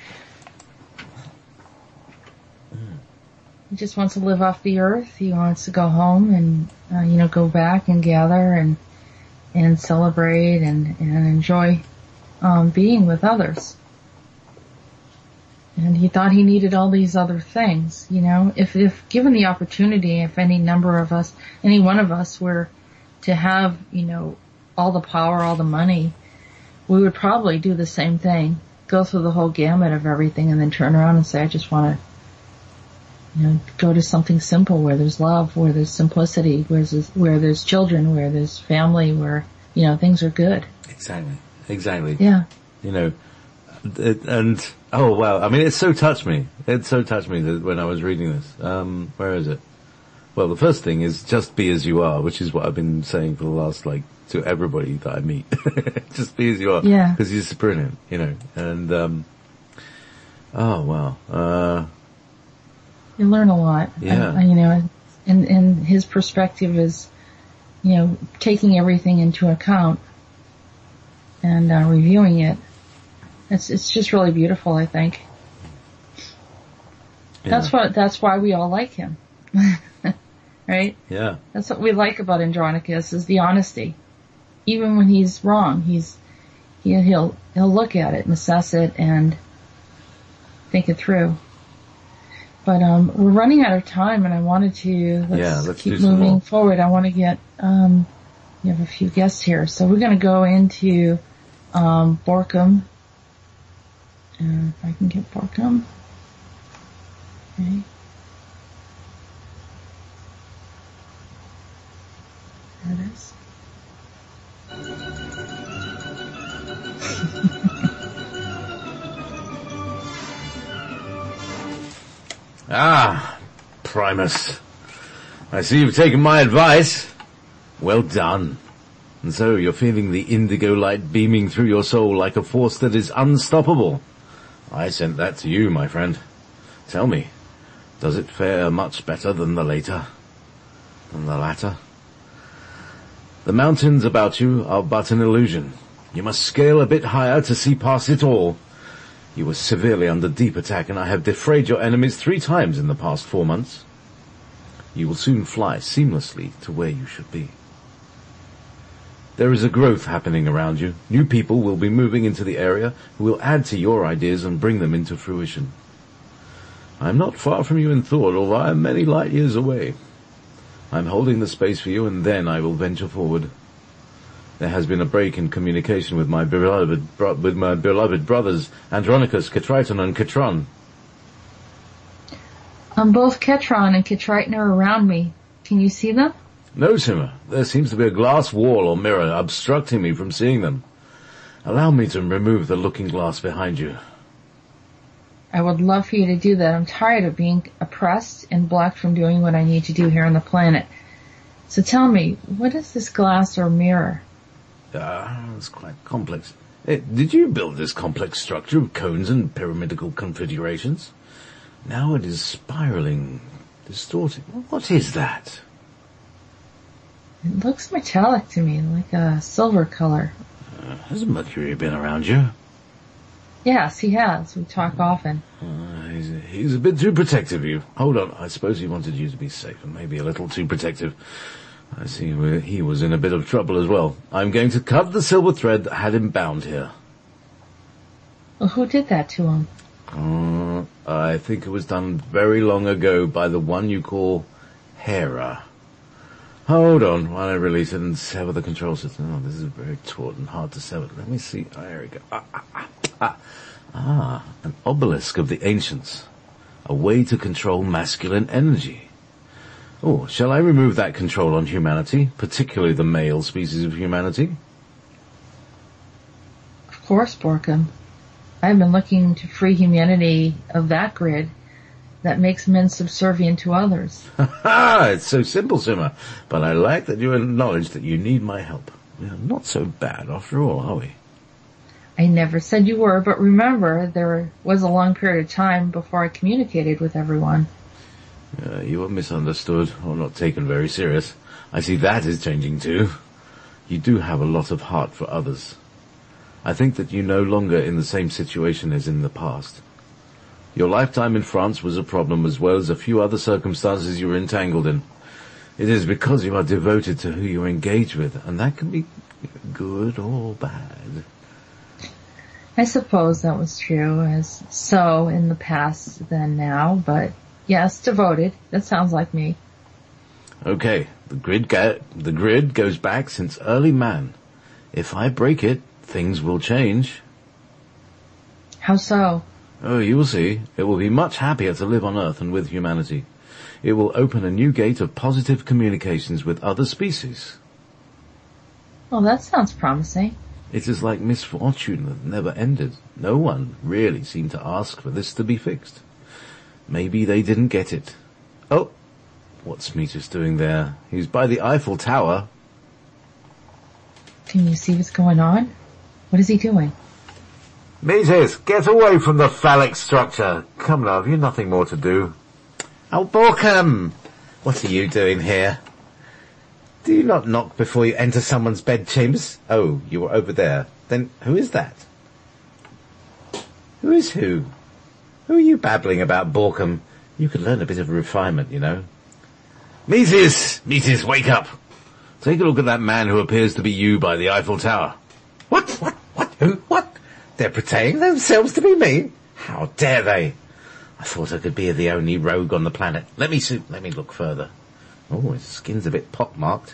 He just wants to live off the earth. He wants to go home and, go back and gather and celebrate and enjoy, being with others. And he thought he needed all these other things, If given the opportunity, if any one of us were to have, all the power, all the money, we would probably do the same thing. Go through the whole gamut of everything and then turn around and say, I just want go to something simple where there's love, where there's simplicity, where there's children, where there's family, where, things are good. Exactly. Yeah. And oh wow, I mean, it so touched me. It so touched me that when I was reading this. Where is it? Well, the first thing is just be as you are, which is what I've been saying for the last, to everybody that I meet. Just be as you are. Yeah. Because you're brilliant, and, oh wow, You learn a lot. Yeah. And his perspective is, taking everything into account and reviewing it. It's just really beautiful, I think. Yeah. That's why we all like him. Right? Yeah. That's what we like about Andronicus, is the honesty. Even when he's wrong, he'll look at it and assess it and think it through. But we're running out of time, and I wanted to let's keep moving forward. I want to get you have a few guests here, so we're going to go into Borkum. If I can get Borkum. Okay. There it is. Ah, Primus. I see you've taken my advice. Well done. And so you're feeling the indigo light beaming through your soul like a force that is unstoppable. I sent that to you, my friend. Tell me, does it fare much better than the latter? The mountains about you are but an illusion. You must scale a bit higher to see past it all. You were severely under deep attack, and I have defrayed your enemies 3 times in the past 4 months. You will soon fly seamlessly to where you should be. There is a growth happening around you. New people will be moving into the area who will add to your ideas and bring them into fruition. I am not far from you in thought, although I am many light years away. I am holding the space for you, and then I will venture forward. There has been a break in communication with my beloved brothers, Andronicus, Ketriton, and Ketron. Both Ketron and Ketriton are around me. Can you see them? No, Simmer. There seems to be a glass wall or mirror obstructing me from seeing them. Allow me to remove the looking glass behind you. I would love for you to do that. I'm tired of being oppressed and blocked from doing what I need to do here on the planet. So tell me, what is this glass or mirror? It's quite complex. Hey, did you build this complex structure of cones and pyramidal configurations? Now it is spiraling, distorting. What is that? It looks metallic to me, like a silver color. Has Mercury been around you? Yes, he has. We talk often. He's a bit too protective of you. Hold on, I suppose he wanted you to be safe, and maybe a little too protective. I see he was in a bit of trouble as well. I'm going to cut the silver thread that had him bound here. Well, who did that to him? I think it was done very long ago by the one you call Hera. Hold on while I release it and sever the control system. Oh, this is very taut and hard to sever. Let me see. Oh, there we go. An obelisk of the ancients. A way to control masculine energy. Oh, shall I remove that control on humanity, particularly the male species of humanity? Of course, Borkum. I've been looking to free humanity of that grid that makes men subservient to others. It's so simple, Simmer. But I like that you acknowledge that you need my help. We are not so bad after all, are we? I never said you were, but remember, there was a long period of time before I communicated with everyone. You were misunderstood, or not taken very serious. I see that is changing too. You do have a lot of heart for others. I think that you're no longer in the same situation as in the past. Your lifetime in France was a problem, as well as a few other circumstances you were entangled in. It is because you are devoted to who you engage with, and that can be good or bad. I suppose that was true, as so in the past than now, but yes, devoted. That sounds like me. Okay, the grid goes back since early man. If I break it, things will change. How so? Oh, you will see. It will be much happier to live on Earth and with humanity. It will open a new gate of positive communications with other species. Well, that sounds promising. It is like misfortune that never ended. No one really seemed to ask for this to be fixed. Maybe they didn't get it. Oh, what's Metis doing there? He's by the Eiffel Tower. Can you see what's going on? What is he doing? Metis, get away from the phallic structure. Come, love, you've nothing more to do. Oh, Borkham! What are you doing here? Do you not knock before you enter someone's bedchambers? Oh, you were over there. Then who is that? Who is who? Who are you babbling about, Borkham? You could learn a bit of refinement, you know. Metis! Metis, wake up! Take a look at that man who appears to be you by the Eiffel Tower. What? Who? What? They're portraying themselves to be me? How dare they? I thought I could be the only rogue on the planet. Let me look further. Oh, his skin's a bit pock-marked.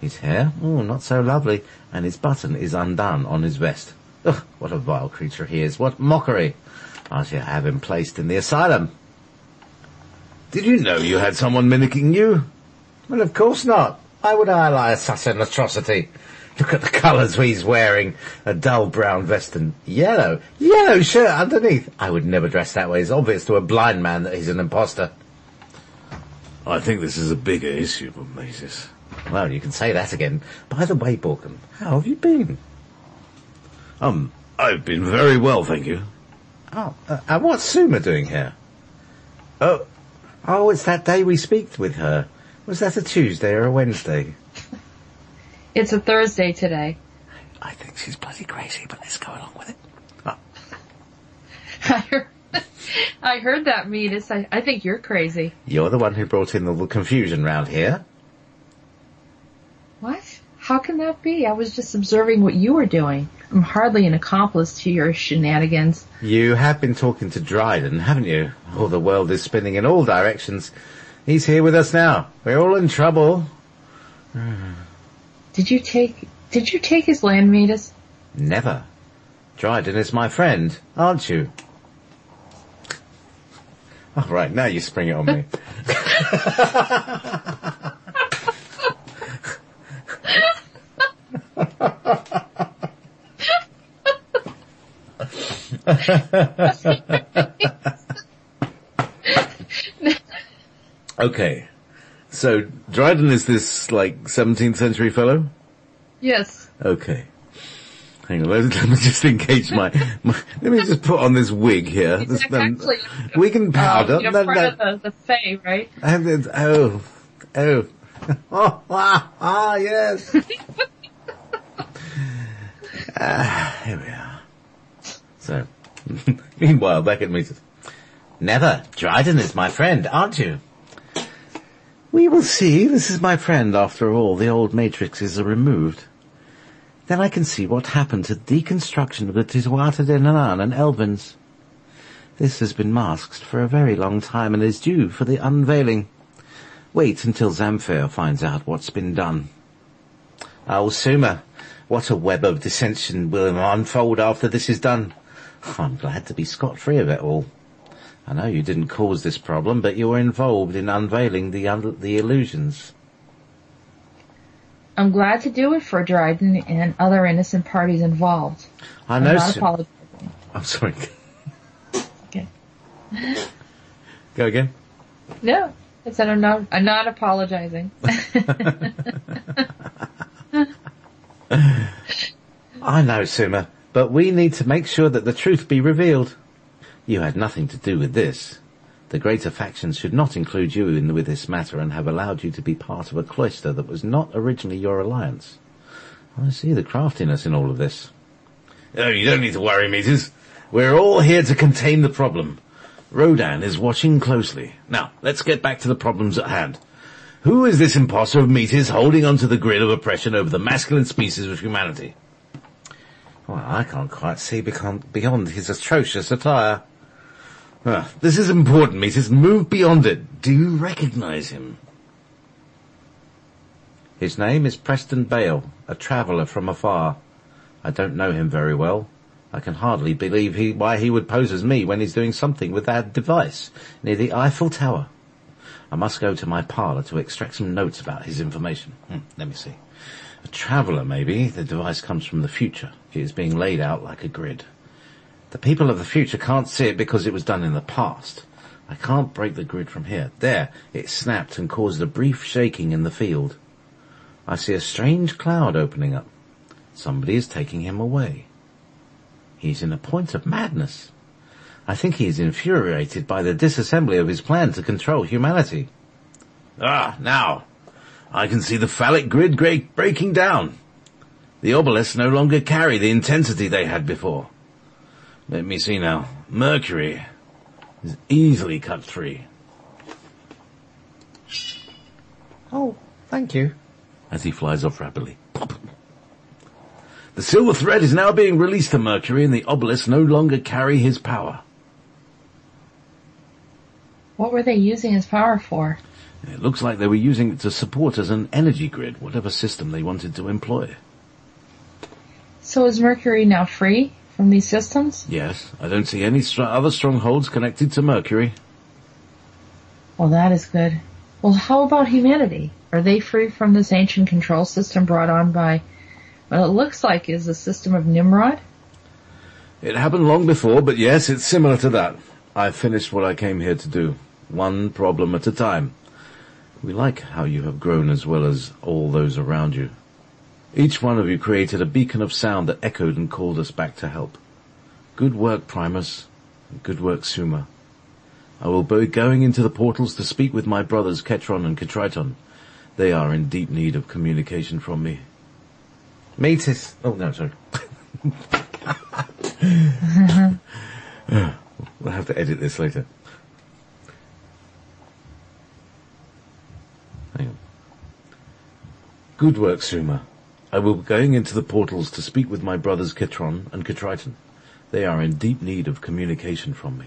His hair? Oh, not so lovely. And his button is undone on his vest. Ugh, what a vile creature he is. What mockery. I shall have him placed in the asylum. Did you know you had someone mimicking you? Well, of course not. Why would I lie such an atrocity? Look at the colours he's wearing. A dull brown vest and yellow shirt underneath. I would never dress that way. It's obvious to a blind man that he's an imposter. I think this is a bigger issue than Metis. Well, you can say that again. By the way, Borkham, how have you been? I've been very well, thank you. Oh, and what's Suma doing here? Oh, it's that day we speak with her. Was that a Tuesday or a Wednesday? It's a Thursday today. I think she's bloody crazy, but let's go along with it. Oh. I heard that, Metis. I think you're crazy. You're the one who brought in all the confusion round here. What? How can that be? I was just observing what you were doing. I'm hardly an accomplice to your shenanigans. You have been talking to Dryden, haven't you? Oh, the world is spinning in all directions. He's here with us now. We're all in trouble. Did you take his land, Metis? Never. Dryden is my friend, aren't you? All right, now you spring it on me. Okay, so Dryden is this, 17th century fellow? Yes. Okay. Hang on, let me just engage let me just put on this wig here. This, Actually, wig and powder. You're part of the Fae, right? And then, yes. Here we are. So, meanwhile, back at Metis. Never. Dryden is my friend, aren't you? We will see. This is my friend, after all. The old matrices are removed. Then I can see what happened to the deconstruction of the Tituata de Nanan and Elvins. This has been masked for a very long time and is due for the unveiling. Wait until Zamfir finds out what's been done. Oh, Suma, what a web of dissension will unfold after this is done. I'm glad to be scot-free of it all. I know you didn't cause this problem, but you were involved in unveiling the illusions. I'm glad to do it for Dryden and other innocent parties involved. I know. I'm not apologizing. I'm sorry. Okay. Go again? No, I said I'm not apologizing. I know, Suma, but we need to make sure that the truth be revealed. You had nothing to do with this. The greater factions should not include you with this matter and have allowed you to be part of a cloister that was not originally your alliance. I see the craftiness in all of this. Oh, you don't need to worry, Metis. We're all here to contain the problem. Rodan is watching closely. Now, let's get back to the problems at hand. Who is this imposter of Metis holding onto the grid of oppression over the masculine species of humanity? Well, I can't quite see beyond his atrocious attire. This is important, Metis. Move beyond it. Do you recognize him? His name is Preston Bale, a traveller from afar. I don't know him very well. I can hardly believe why he would pose as me when he's doing something with that device near the Eiffel Tower. I must go to my parlour to extract some notes about his information. Let me see. A traveller, maybe. The device comes from the future. It is being laid out like a grid. The people of the future can't see it because it was done in the past. I can't break the grid from here. There, it snapped and caused a brief shaking in the field. I see a strange cloud opening up. Somebody is taking him away. He's in a point of madness. I think he is infuriated by the disassembly of his plan to control humanity. Now, I can see the phallic grid breaking down. The obelisks no longer carry the intensity they had before. Let me see now. Mercury is easily cut free. Oh, thank you. As he flies off rapidly. Pop. The silver thread is now being released to Mercury and the obelisks no longer carry his power. What were they using his power for? It looks like they were using it to support as an energy grid, whatever system they wanted to employ. So is Mercury now free from these systems? Yes, I don't see any other strongholds connected to Mercury. Well, that is good. Well, how about humanity? Are they free from this ancient control system brought on by, what it looks like is a system of Nimrod? It happened long before, but yes, it's similar to that. I've finished what I came here to do, one problem at a time. We like how you have grown as well as all those around you. Each one of you created a beacon of sound that echoed and called us back to help. Good work, Primus. Good work, Suma. I will be going into the portals to speak with my brothers Ketron and Ketriton. They are in deep need of communication from me. Metis. Oh, no, sorry. We'll have to edit this later. Hang on. Good work, Suma. I will be going into the portals to speak with my brothers Ketron and Ketriton. They are in deep need of communication from me.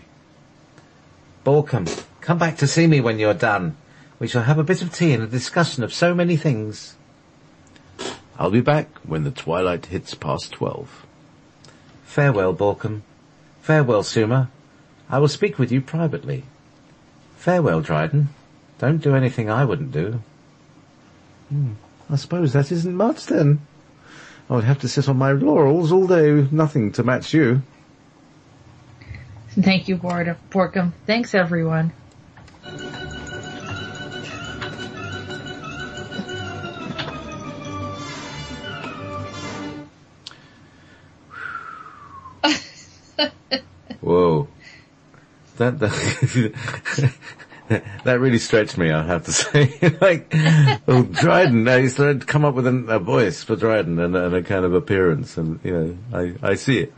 Borkham, come back to see me when you're done. We shall have a bit of tea and a discussion of so many things. I'll be back when the twilight hits past 12. Farewell, Borkham. Farewell, Suma. I will speak with you privately. Farewell, Dryden. Don't do anything I wouldn't do. I suppose that isn't much then. I would have to sit on my laurels all day, nothing to match you. Thank you, Borkham. Thanks, everyone. Whoa. That really stretched me, I have to say. Dryden, I started to come up with a voice for Dryden and a kind of appearance, and, I see it.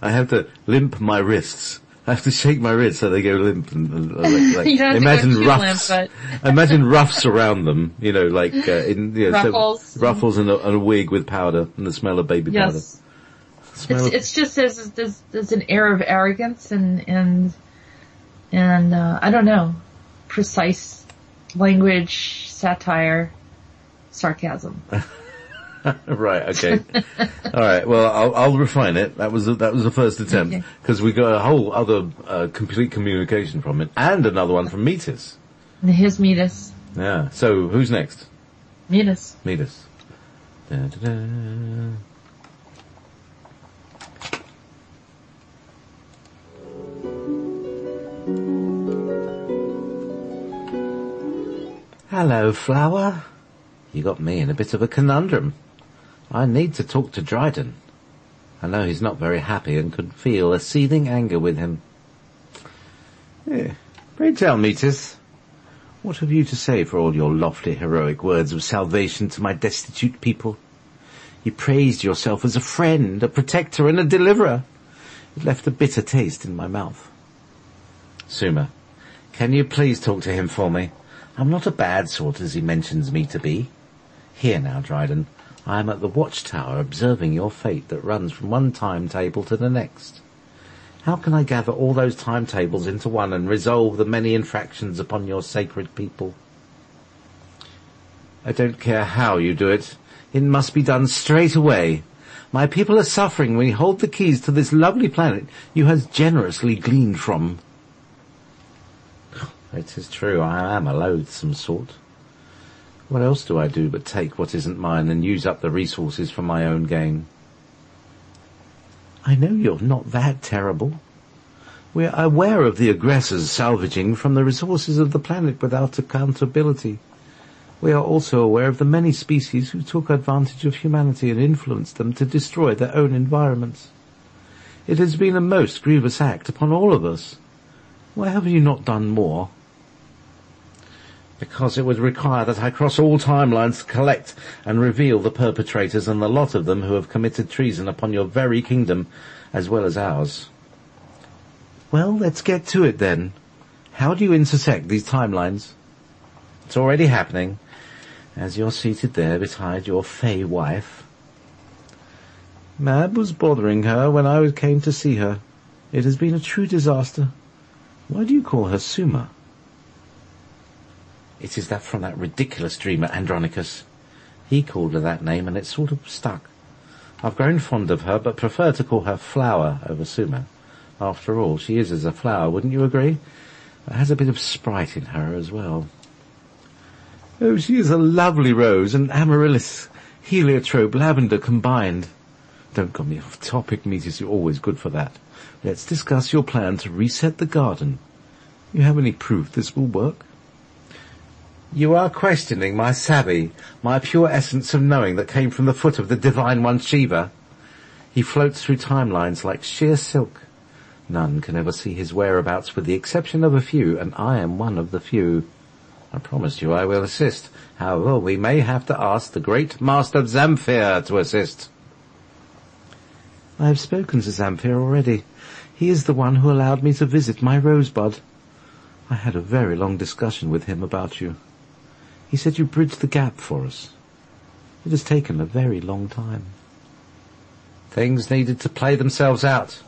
I have to limp my wrists. I have to shake my wrists so they go limp and imagine ruffs. Imagine ruffs around them, ruffles. So ruffles and a wig with powder and the smell of baby powder. It's just there's an air of arrogance and I don't know, precise language, satire, sarcasm. Right. Okay. All right. Well, I'll refine it. That was the first attempt because we got a whole other complete communication from it and another one from Metis. Here's Metis. Yeah. So who's next? Metis. Metis. Da, da, da. Hello, Flower. You got me in a bit of a conundrum. I need to talk to Dryden. I know he's not very happy and could feel a seething anger with him. Pray tell, Metis, what have you to say for all your lofty, heroic words of salvation to my destitute people? You praised yourself as a friend, a protector, and a deliverer. It left a bitter taste in my mouth. Suma, can you please talk to him for me? I'm not a bad sort as he mentions me to be. Here now, Dryden, I am at the watchtower observing your fate that runs from one timetable to the next. How can I gather all those timetables into one and resolve the many infractions upon your sacred people? I don't care how you do it. It must be done straight away. My people are suffering. We hold the keys to this lovely planet you have generously gleaned from. It is true, I am a loathsome sort. What else do I do but take what isn't mine and use up the resources for my own gain? I know you're not that terrible. We are aware of the aggressors salvaging from the resources of the planet without accountability. We are also aware of the many species who took advantage of humanity and influenced them to destroy their own environments. It has been a most grievous act upon all of us. Why have you not done more? Because it would require that I cross all timelines to collect and reveal the perpetrators and the lot of them who have committed treason upon your very kingdom as well as ours. Well, let's get to it then. How do you intersect these timelines? It's already happening, as you're seated there beside your fey wife. Mab was bothering her when I came to see her. It has been a true disaster. Why do you call her Suma? It is that from that ridiculous dreamer Andronicus. He called her that name and it sort of stuck. I've grown fond of her, but prefer to call her Flower over Suma. After all, she is as a flower, wouldn't you agree? It has a bit of sprite in her as well. Oh, she is a lovely rose, and amaryllis, heliotrope, lavender combined. Don't get me off topic, Metis, you're always good for that. Let's discuss your plan to reset the garden. You have any proof this will work? You are questioning my savvy, my pure essence of knowing that came from the foot of the Divine One Shiva. He floats through timelines like sheer silk. None can ever see his whereabouts with the exception of a few, and I am one of the few. I promise you I will assist. However, we may have to ask the great Master Zamfir to assist. I have spoken to Zamfir already. He is the one who allowed me to visit my rosebud. I had a very long discussion with him about you. He said you bridged the gap for us. It has taken a very long time. Things needed to play themselves out.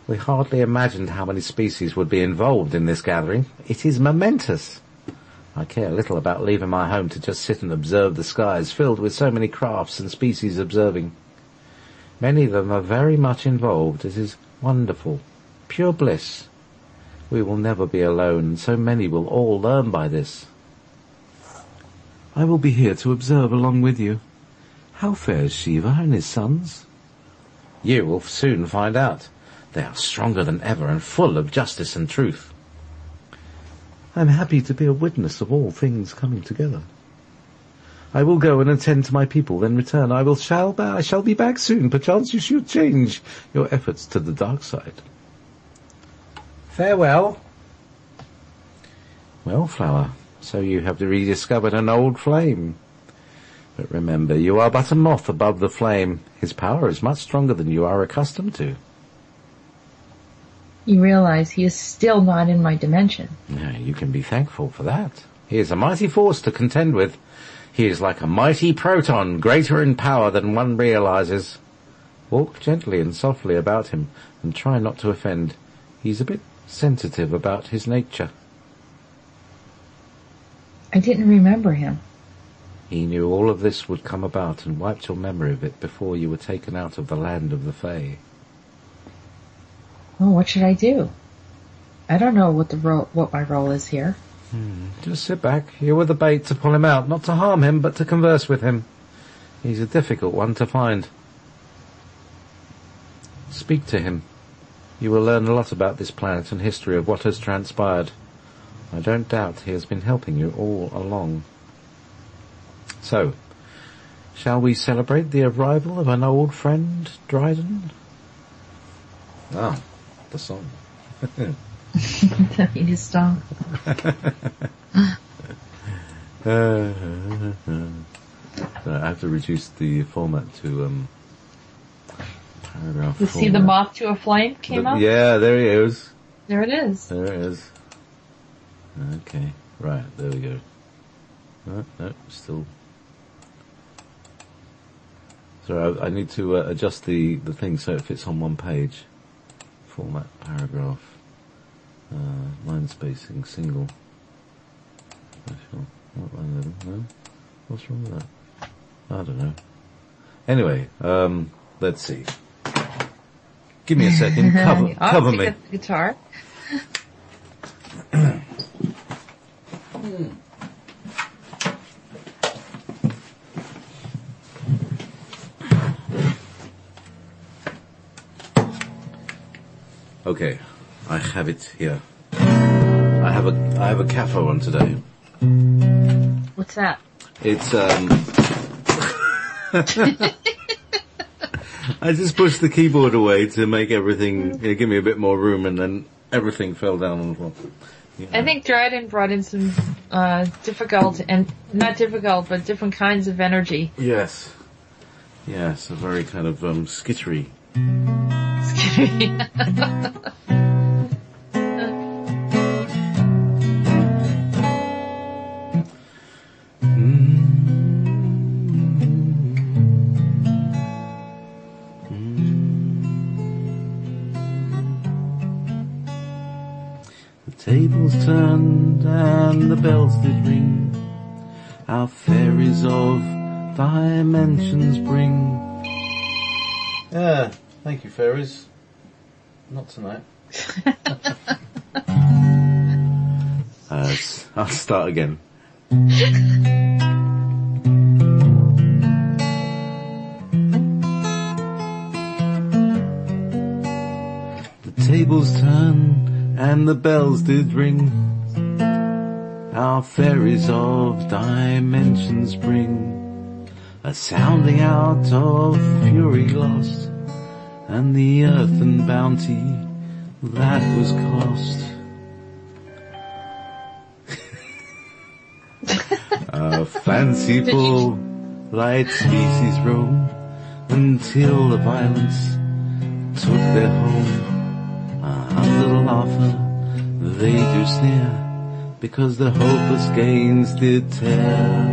We hardly imagined how many species would be involved in this gathering. It is momentous. I care little about leaving my home to just sit and observe the skies filled with so many crafts and species observing. Many of them are very much involved. It is wonderful. Pure bliss. We will never be alone, and so many will all learn by this. I will be here to observe along with you. How fares Shiva and his sons? You will soon find out. They are stronger than ever and full of justice and truth. I am happy to be a witness of all things coming together. I will go and attend to my people, then return. I shall be back soon. Perchance you should change your efforts to the dark side. Farewell. Well, Flower, so you have rediscovered an old flame. But remember, you are but a moth above the flame. His power is much stronger than you are accustomed to. You realize he is still not in my dimension. No, you can be thankful for that. He is a mighty force to contend with. He is like a mighty proton, greater in power than one realizes. Walk gently and softly about him, and try not to offend. He's a bit sensitive about his nature. I didn't remember him. He knew all of this would come about and wiped your memory of it before you were taken out of the land of the Fae. Well, what should I do? I don't know what my role is here. Just sit back. You were the bait to pull him out, not to harm him, but to converse with him. He's a difficult one to find. Speak to him. You will learn a lot about this planet and history of what has transpired. I don't doubt he has been helping you all along. So, shall we celebrate the arrival of an old friend, Dryden? Ah, the song. That means stop. I have to reduce the format to paragraph. You see the moth to a flame came up? Yeah, there he is. There it is. There it is. Okay, right, there we go. No, still. Sorry, I need to adjust the thing so it fits on one page. Format, paragraph, line spacing, single. No? What's wrong with that? I don't know. Anyway, Let's see. Give me a second. Cover me. Get the guitar. Okay, I have it here. I have a CAFO on today. What's that? It's I just pushed the keyboard away to make everything give me a bit more room, and then everything fell down on the floor. Yeah. I think Dryden brought in some difficult and not difficult, but different kinds of energy. Yes, a very kind of skittery. The tables turned and the bells did ring. Our fairies of dimensions bring. Yeah, thank you, fairies. Not tonight. I'll start again. The tables turned and the bells did ring. Our fairies of dimensions bring a sounding out of fury lost, and the earth and bounty that was cost. A fanciful light species roam until the violence took their home. Under the laughter they do sneer, because the hopeless gains did tear.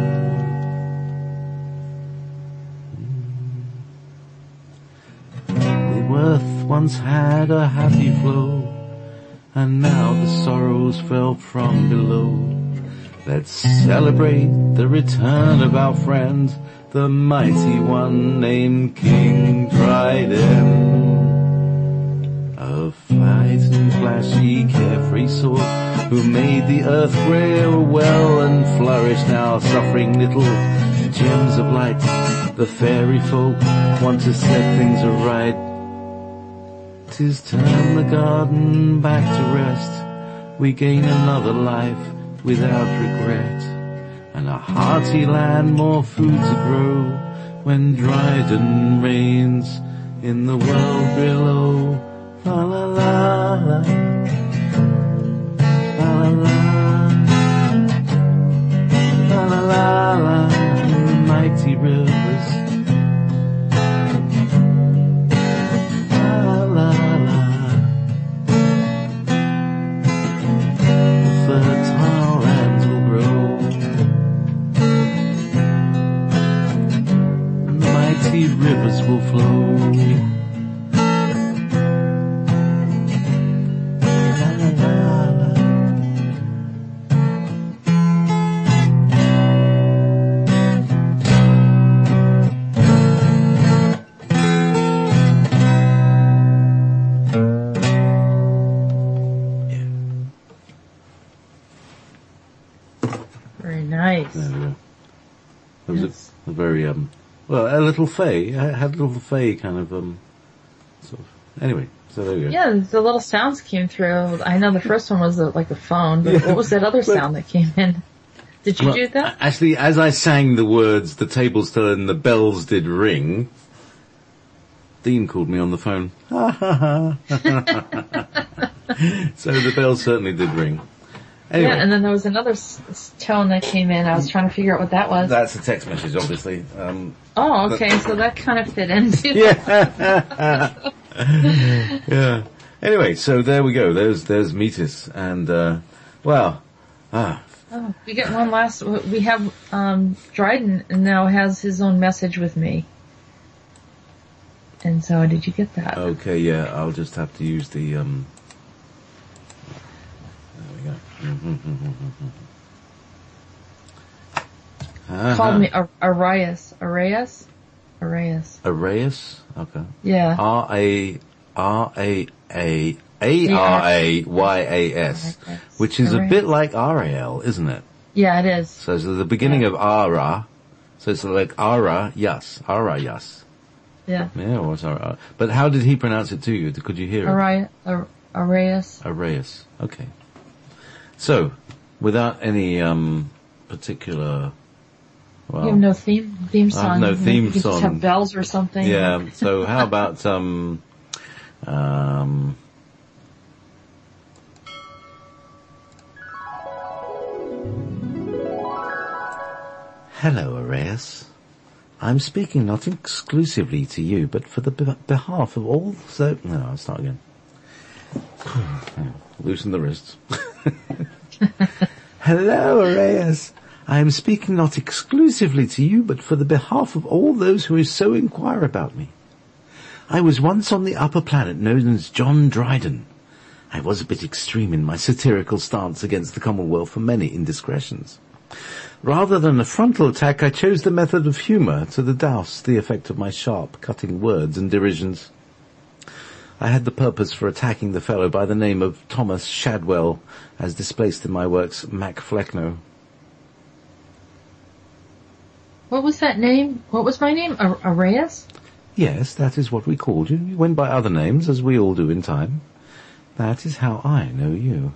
The earth once had a happy flow, and now the sorrows fell from below. Let's celebrate the return of our friend, the mighty one named King Dryden. A fighting, flashy, carefree sort, who made the earth grow well and flourish, now suffering little gems of light. The fairy folk want to set things aright. 'Tis turn the garden back to rest. We gain another life without regret, and a hearty land, more food to grow, when Dryden reigns in the world below. La la la la, la la la, la la la la, mighty rivers. La la la, the fertile lands will grow, and the mighty rivers will flow. Well, a little fey. I had a little fey kind of, sort of. Anyway, so there we go. Yeah, the little sounds came through. I know the first one was like a phone, but what was that other sound that came in? Did you do that? Actually, as I sang the words, the tables turned, the bells did ring, Dean called me on the phone. So the bells certainly did ring. Anyway. Yeah, and then there was another tone that came in. I was trying to figure out what that was. That's a text message, obviously. Oh, okay, so that kind of fit into Yeah. Yeah. Anyway, so there we go. There's Metis, and well, Oh, we get one last. We have Dryden now has his own message with me. And so, did you get that? Okay, yeah. I'll just have to use the. There we go. Called me Arias. Arias. Arias? Okay. Yeah. A-R-A-Y-A-S, which is a bit like Ariel, isn't it? Yeah, it is. So it's the beginning of Ara, so it's like Ara Yas. Yeah. Yeah, what's Ara? But how did he pronounce it to you? Could you hear it? Arias. Arias. Okay. So, without any particular, well, You have no theme song. I have no theme you could song. Just have bells or something. Yeah. So how about hello, Arias. I'm speaking not exclusively to you, but for the behalf of all. So no, I'll start again. Loosen the wrists. Hello, Arias. I am speaking not exclusively to you, but for the behalf of all those who so inquire about me. I was once on the upper planet known as John Dryden. I was a bit extreme in my satirical stance against the Commonwealth for many indiscretions. Rather than a frontal attack, I chose the method of humour to douse the effect of my sharp, cutting words and derisions. I had the purpose for attacking the fellow by the name of Thomas Shadwell, as displaced in my works Mac Flecknoe. What was that name? What was my name? Arias? Yes, that is what we called you. You went by other names, as we all do in time. That is how I know you.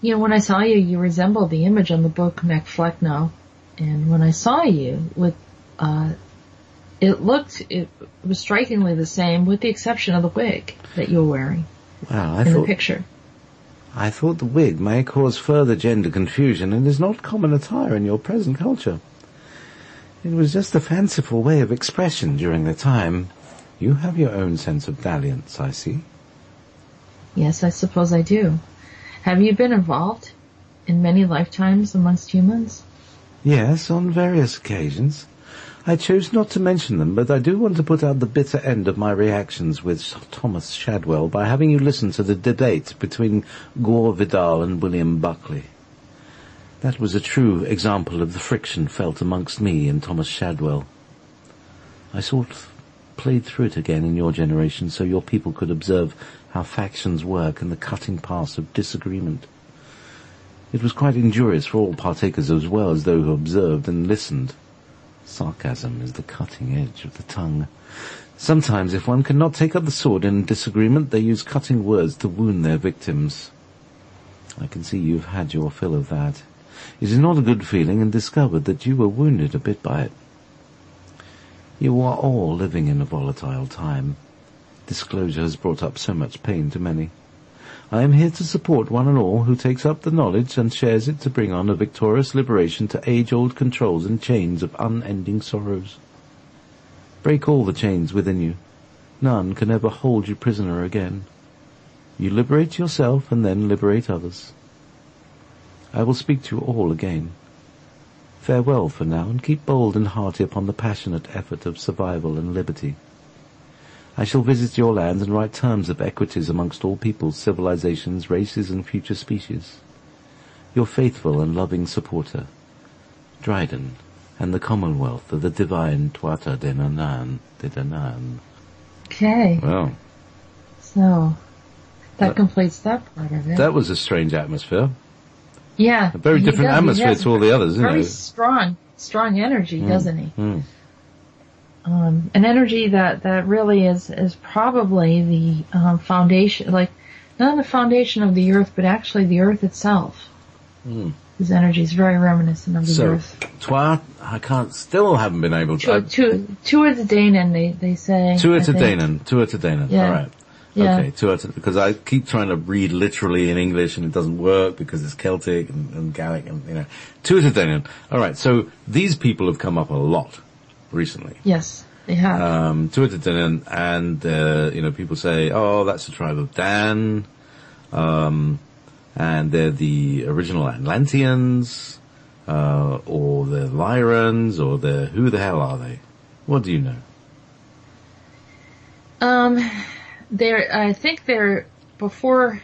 You know, when I saw you, you resembled the image on the book Mac Flecknoe. And when I saw you, it was strikingly the same, with the exception of the wig that you were wearing in the picture. I thought the wig may cause further gender confusion and is not common attire in your present culture. It was just a fanciful way of expression during the time. You have your own sense of dalliance, I see. Yes, I suppose I do. Have you been involved in many lifetimes amongst humans? Yes, on various occasions. I chose not to mention them, but I do want to put out the bitter end of my reactions with Thomas Shadwell by having you listen to the debate between Gore Vidal and William Buckley. That was a true example of the friction felt amongst me and Thomas Shadwell. I sort of played through it again in your generation so your people could observe how factions work and the cutting paths of disagreement. It was quite injurious for all partakers as well as those who observed and listened. Sarcasm is the cutting edge of the tongue. Sometimes, if one cannot take up the sword in disagreement, they use cutting words to wound their victims. I can see you've had your fill of that. It is not a good feeling, and discovered that you were wounded a bit by it. You are all living in a volatile time. Disclosure has brought up so much pain to many. I am here to support one and all who takes up the knowledge and shares it to bring on a victorious liberation to age-old controls and chains of unending sorrows. Break all the chains within you. None can ever hold you prisoner again. You liberate yourself and then liberate others. I will speak to you all again. Farewell for now, and keep bold and hearty upon the passionate effort of survival and liberty. I shall visit your lands and write terms of equities amongst all peoples, civilizations, races, and future species. Your faithful and loving supporter, Dryden, and the Commonwealth of the Divine Tuatha De Danann. Okay. Well. So, that completes that part of it. That was a strange atmosphere. Yeah. A very different atmosphere to all the others, isn't it? Very strong energy, doesn't he? An energy that really is probably the foundation, like, not the foundation of the earth, but actually the earth itself. His energy is very reminiscent of the earth. Still haven't been able to. Tuatha De Danann, they say. Tuatha De Danann. Yeah. All right. Yeah. Okay, because I keep trying to read literally in English and it doesn't work because it's Celtic and Gaelic and, Tuatha De Danann. All right, so these people have come up a lot recently. Yes, they have. Tuatha De Danann, and, people say, oh, that's the tribe of Dan, and they're the original Atlanteans, or the Lyrans, or who the hell are they? What do you know? I think they're, before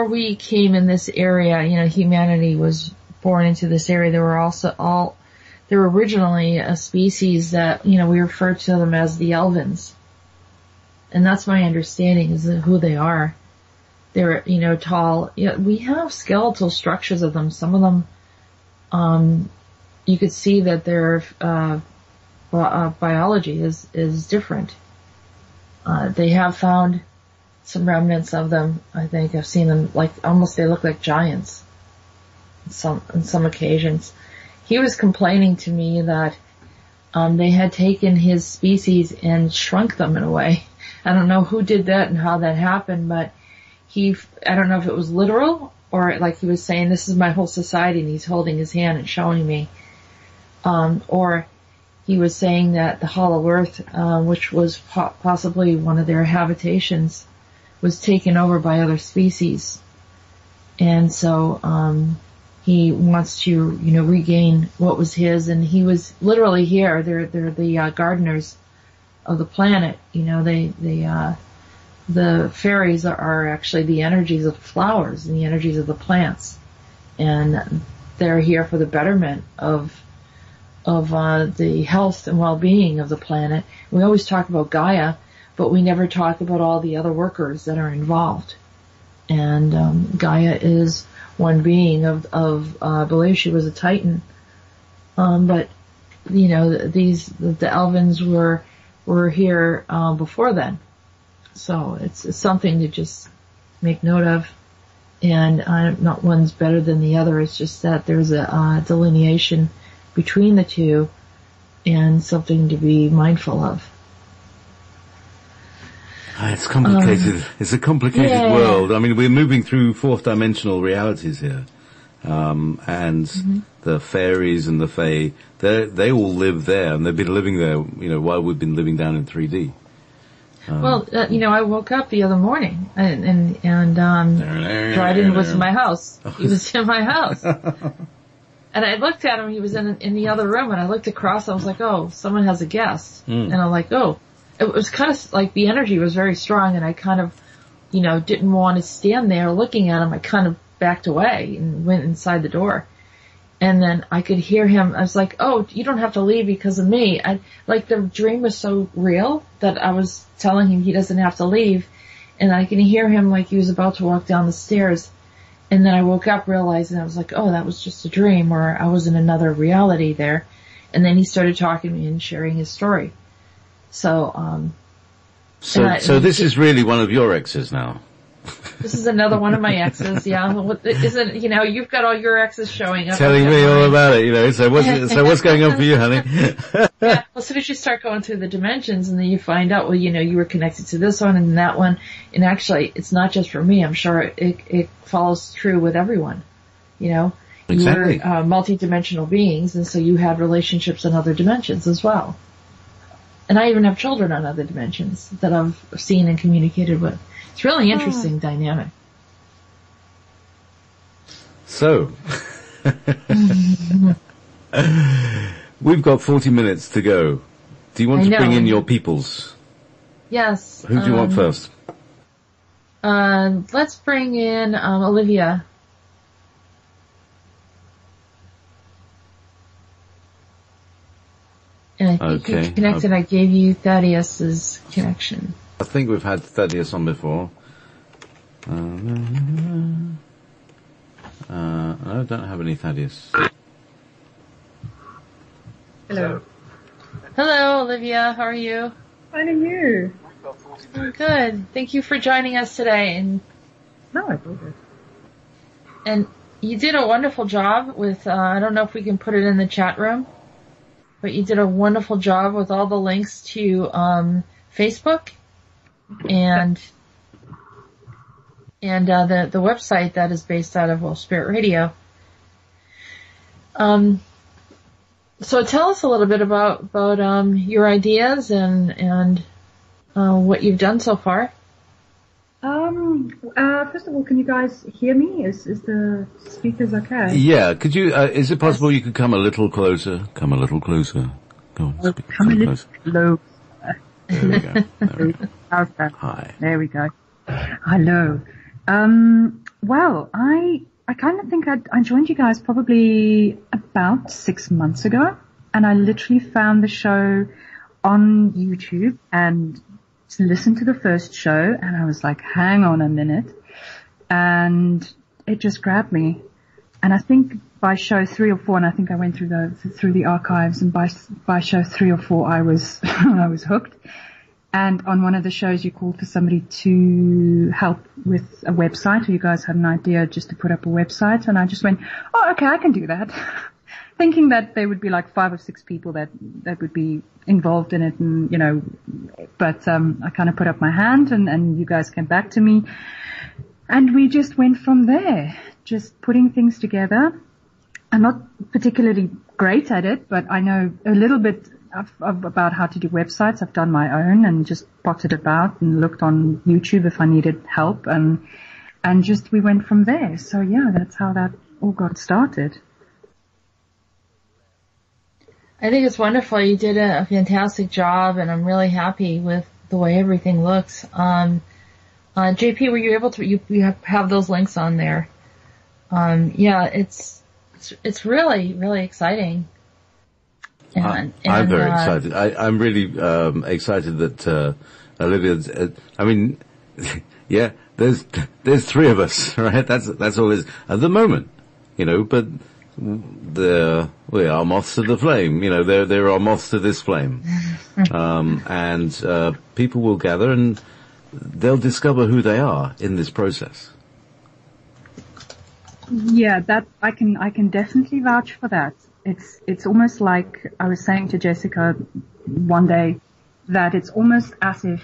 we came in this area, humanity was born into this area, there they were originally a species that, we refer to them as the Elvins. And that's my understanding is who they are. They're, tall. We have skeletal structures of them. Some of them, you could see that their, biology is different. They have found some remnants of them. I think I've seen them they look like giants on some occasions. He was complaining to me that they had taken his species and shrunk them in a way. I don't know who did that and how that happened, but I don't know if it was literal or like he was saying, this is my whole society, and he's holding his hand and showing me. Or he was saying that the Hollow Earth, which was possibly one of their habitations, was taken over by other species. And so, he wants to, regain what was his, and he was literally here. They're the gardeners of the planet. The fairies are actually the energies of the flowers and the energies of the plants, and they're here for the betterment of the health and well-being of the planet. We always talk about Gaia, but we never talk about all the other workers that are involved. And Gaia is one being I believe she was a Titan. But the Elvins were here before then. So it's something to just make note of. And not one's better than the other. It's just that there's a delineation between the two and something to be mindful of. It's complicated. It's a complicated world. I mean, we're moving through fourth dimensional realities here. And the fairies and the fae, they all live there, and they've been living there, while we've been living down in 3D. I woke up the other morning and Dryden was in my house. He was in my house. And I looked at him, he was in the other room, and I looked across, I was like, oh, someone has a guest. And I'm like, oh. It was kind of like the energy was very strong, and I kind of, didn't want to stand there looking at him. I kind of backed away and went inside the door. And then I could hear him. I was like, oh, you don't have to leave because of me. The dream was so real that I was telling him he doesn't have to leave. And I can hear him like he was about to walk down the stairs. And then I woke up realizing I was like, oh, that was just a dream, or I was in another reality there. And then he started talking to me and sharing his story. So this is really one of your exes now. This is another one of my exes, yeah. You've got all your exes showing up. Telling me all about it, So what's going on for you, honey? Yeah. Well, as soon as you start going through the dimensions, and then you find out, you were connected to this one and that one, and actually, it's not just for me. I'm sure it follows through with everyone. Exactly. You're multi-dimensional beings, and so you have relationships in other dimensions as well. And I even have children on other dimensions that I've seen and communicated with. It's really interesting dynamic. So, we've got 40 minutes to go. Do you want to bring in your peoples? Yes. Who do you want first? Let's bring in Olivia. And I think you connected. I gave you Thaddeus's connection. I think we've had Thaddeus on before. I don't have any Thaddeus. Hello. Hello, Olivia. How are you? Fine, and you? I'm good. Thank you for joining us today. No, it's all good. And you did a wonderful job with, I don't know if we can put it in the chat room, but you did a wonderful job with all the links to Facebook and the website that is based out of Wolf Spirit Radio. So tell us a little bit about your ideas and what you've done so far. First of all, can you guys hear me? Is the speakers okay? Yeah, could you, is it possible you could come a little closer? Come a little closer. Go on, speak come a little closer. There we go. There we go. How's that? Hi. There we go. Hello. Well, I kind of think I joined you guys probably about 6 months ago. and I literally found the show on YouTube and listened to the first show, and I was like, hang on a minute, and it just grabbed me. And I think by show 3 or 4, and I think I went through the archives, and by show 3 or 4 I was I was hooked. And on one of the shows you called for somebody to help with a website, or you guys had an idea just to put up a website, and I just went, oh, okay, I can do that. Thinking that there would be like 5 or 6 people that would be involved in it, and, you know, but, I kind of put up my hand, and you guys came back to me, and we just went from there, just putting things together. I'm not particularly great at it, but I know a little bit about how to do websites. I've done my own and just potted about and looked on YouTube if I needed help, and just we went from there. So yeah, that's how that all got started. I think it's wonderful. You did a fantastic job, and I'm really happy with the way everything looks. JP, were you able to, you have those links on there? Yeah, it's really, really exciting. I'm very excited. I'm really excited that Olivia. I mean, yeah, there's 3 of us, right? That's all it is at the moment, you know. But we are moths to the flame, you know. There are moths to this flame, and people will gather and they'll discover who they are in this process. Yeah, that I can definitely vouch for that. It's almost like I was saying to Jessica one day that it's almost as if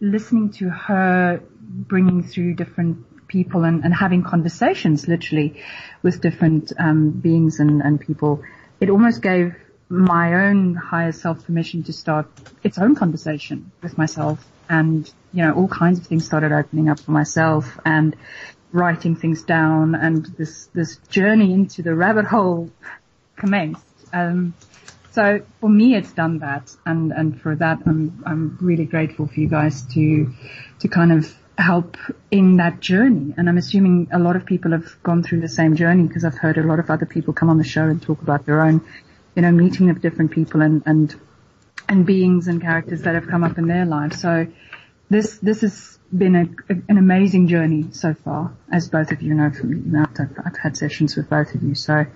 listening to her bringing through different people and having conversations literally with different beings and people, it almost gave my own higher self permission to start its own conversation with myself, and, you know, all kinds of things started opening up for myself, and writing things down, and this journey into the rabbit hole commenced. So for me, it's done that, and for that, I'm really grateful for you guys to kind of help in that journey. And I'm assuming a lot of people have gone through the same journey, because I've heard a lot of other people come on the show and talk about their own, you know, meeting of different people and beings and characters that have come up in their lives. So this has been an amazing journey so far, as both of you know. I've had sessions with both of you. So,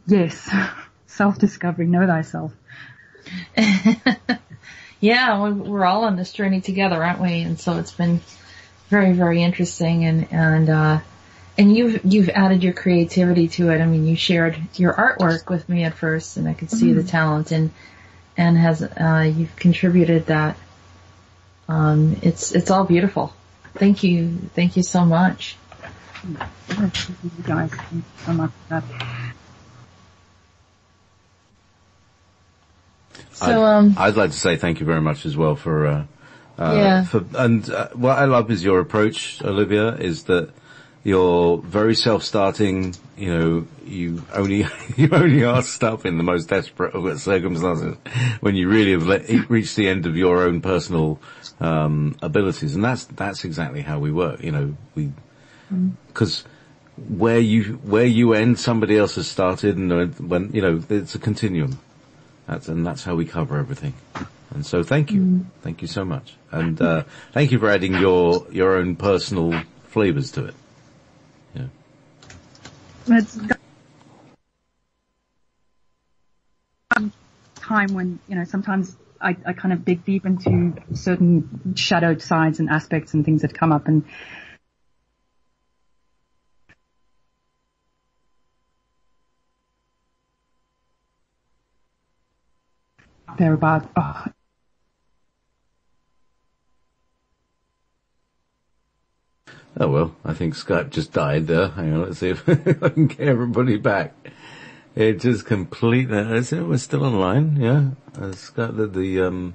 yes, self-discovery, know thyself. Yeah, we're all on this journey together, aren't we? And so it's been very, very interesting, and you've added your creativity to it. I mean, you shared your artwork with me at first, and I could see the talent, and you've contributed that. It's all beautiful. Thank you so much. Thank you guys. Thank you so much for that. So, I'd like to say thank you very much as well for what I love is your approach, Olivia, is that you're very self-starting. You know, you only ask stuff in the most desperate of circumstances when you really have reached the end of your own personal abilities, and that's exactly how we work. You know, because where you end, somebody else has started, and when, you know, it's a continuum. That's how we cover everything. And so thank you so much, and thank you for adding your own personal flavors to it. Yeah. It's time when, you know, sometimes I kind of dig deep into certain shadowed sides and aspects and things that come up, and they're about, Oh well, I think Skype just died there. Hang on, let's see if I can get everybody back. It just completely, we're still online, yeah. Skype,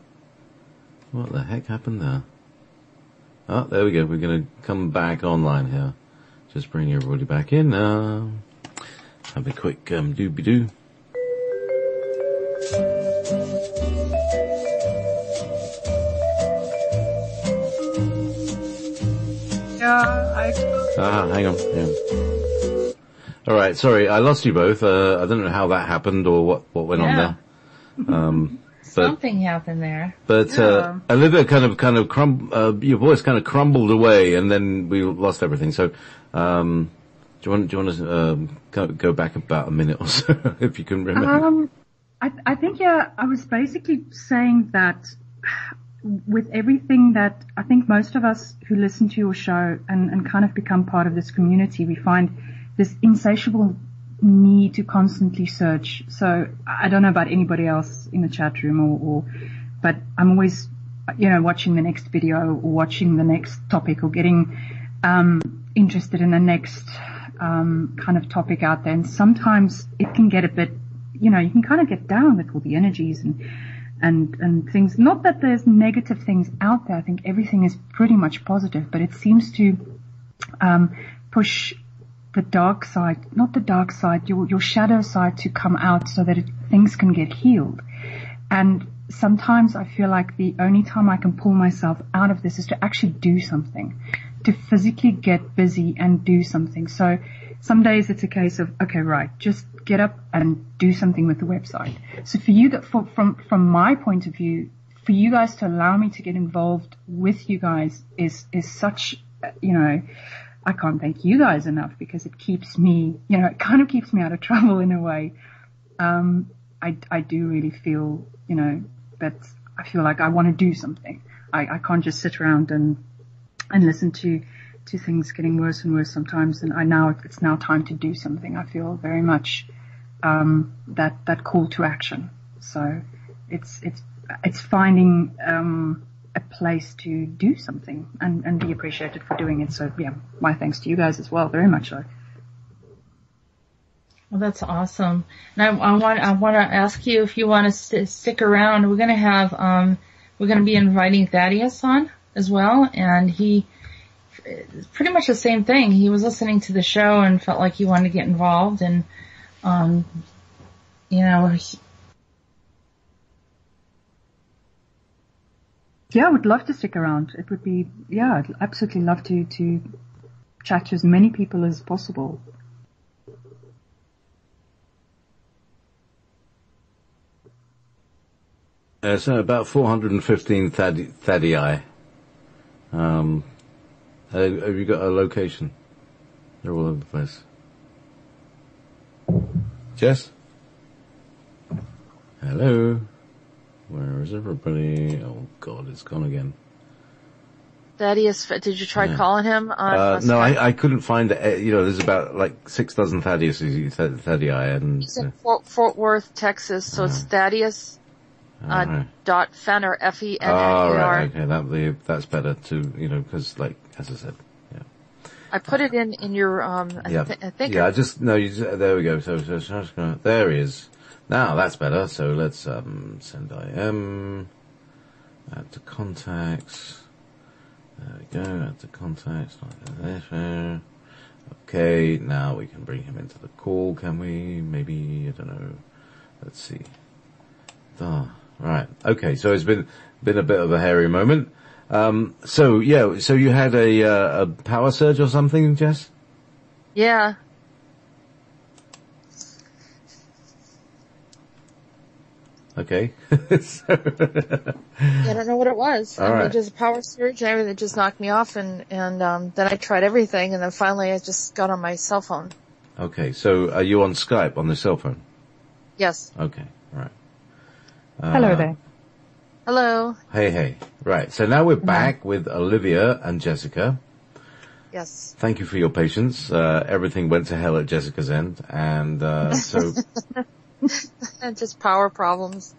what the heck happened there? Oh, there we go. We're gonna come back online here. Just bring everybody back in now. Have a quick, doobie-doo. yeah, Hang on. Yeah. All right. Sorry, I lost you both. I don't know how that happened or what went on there. Something happened there. But Olivia your voice kind of crumbled away, and then we lost everything. So, do you want to go back about a minute or so, if you can remember? I think, I was basically saying that with everything that I think most of us who listen to your show and kind of become part of this community, we find this insatiable need to constantly search. So I don't know about anybody else in the chat room but I'm always, watching the next video or watching the next topic or getting, interested in the next, kind of topic out there. And sometimes it can get a bit, you can kind of get down with all the energies and things. Not that there's negative things out there. I think everything is pretty much positive, but it seems to, push the dark side, not the dark side, your shadow side to come out so that things can get healed. And sometimes I feel like the only time I can pull myself out of this is to actually do something, to physically get busy and do something. So some days it's a case of, okay, right, just get up and do something with the website. So for you, from my point of view, for you guys to allow me to get involved with you guys is such, I can't thank you guys enough, because it keeps me, it kind of keeps me out of trouble in a way. I do really feel, that I feel like I want to do something. I can't just sit around and listen to things getting worse and worse sometimes. And it's now time to do something. I feel very much, that call to action. So it's finding, a place to do something and be appreciated for doing it. So yeah, my thanks to you guys as well, very much so. Well, that's awesome. And I want to ask you if you want to stick around. We're going to be inviting Thaddeus on as well, and he pretty much the same thing. He was listening to the show and felt like he wanted to get involved, and yeah, I would love to stick around. It would be, I'd absolutely love to chat to as many people as possible. So about 415 Thaddii. Have you got a location? They're all over the place. Jess? Hello? Where is everybody? Oh God, it's gone again. Thaddeus, did you try calling him? No, I couldn't find it. There's about like 6 dozen Thaddeus, Thaddii, and he's in Fort Worth, Texas. So it's Thaddeus dot Fenner, Fenner. Oh, right, okay, that's better too. Because as I said, yeah. I put it in your I think. Yeah, there we go. So there he is. Now that's better. So let's send IM, add to contacts. There we go. Add to contacts. Okay, now we can bring him into the call. Can we? Maybe, I don't know. Let's see. Right. Okay. So it's been a bit of a hairy moment. So you had a power surge or something, Jess? Yeah. Okay. I don't know what it was. Right. Just a power surge and everything just knocked me off, and then I tried everything, and then finally I just got on my cell phone. Okay, so are you on Skype on the cell phone? Yes. Okay, right. Hello there. Hello. Hey. Right, so now we're back with Olivia and Jessica. Yes. Thank you for your patience. Everything went to hell at Jessica's end, and so... Just power problems.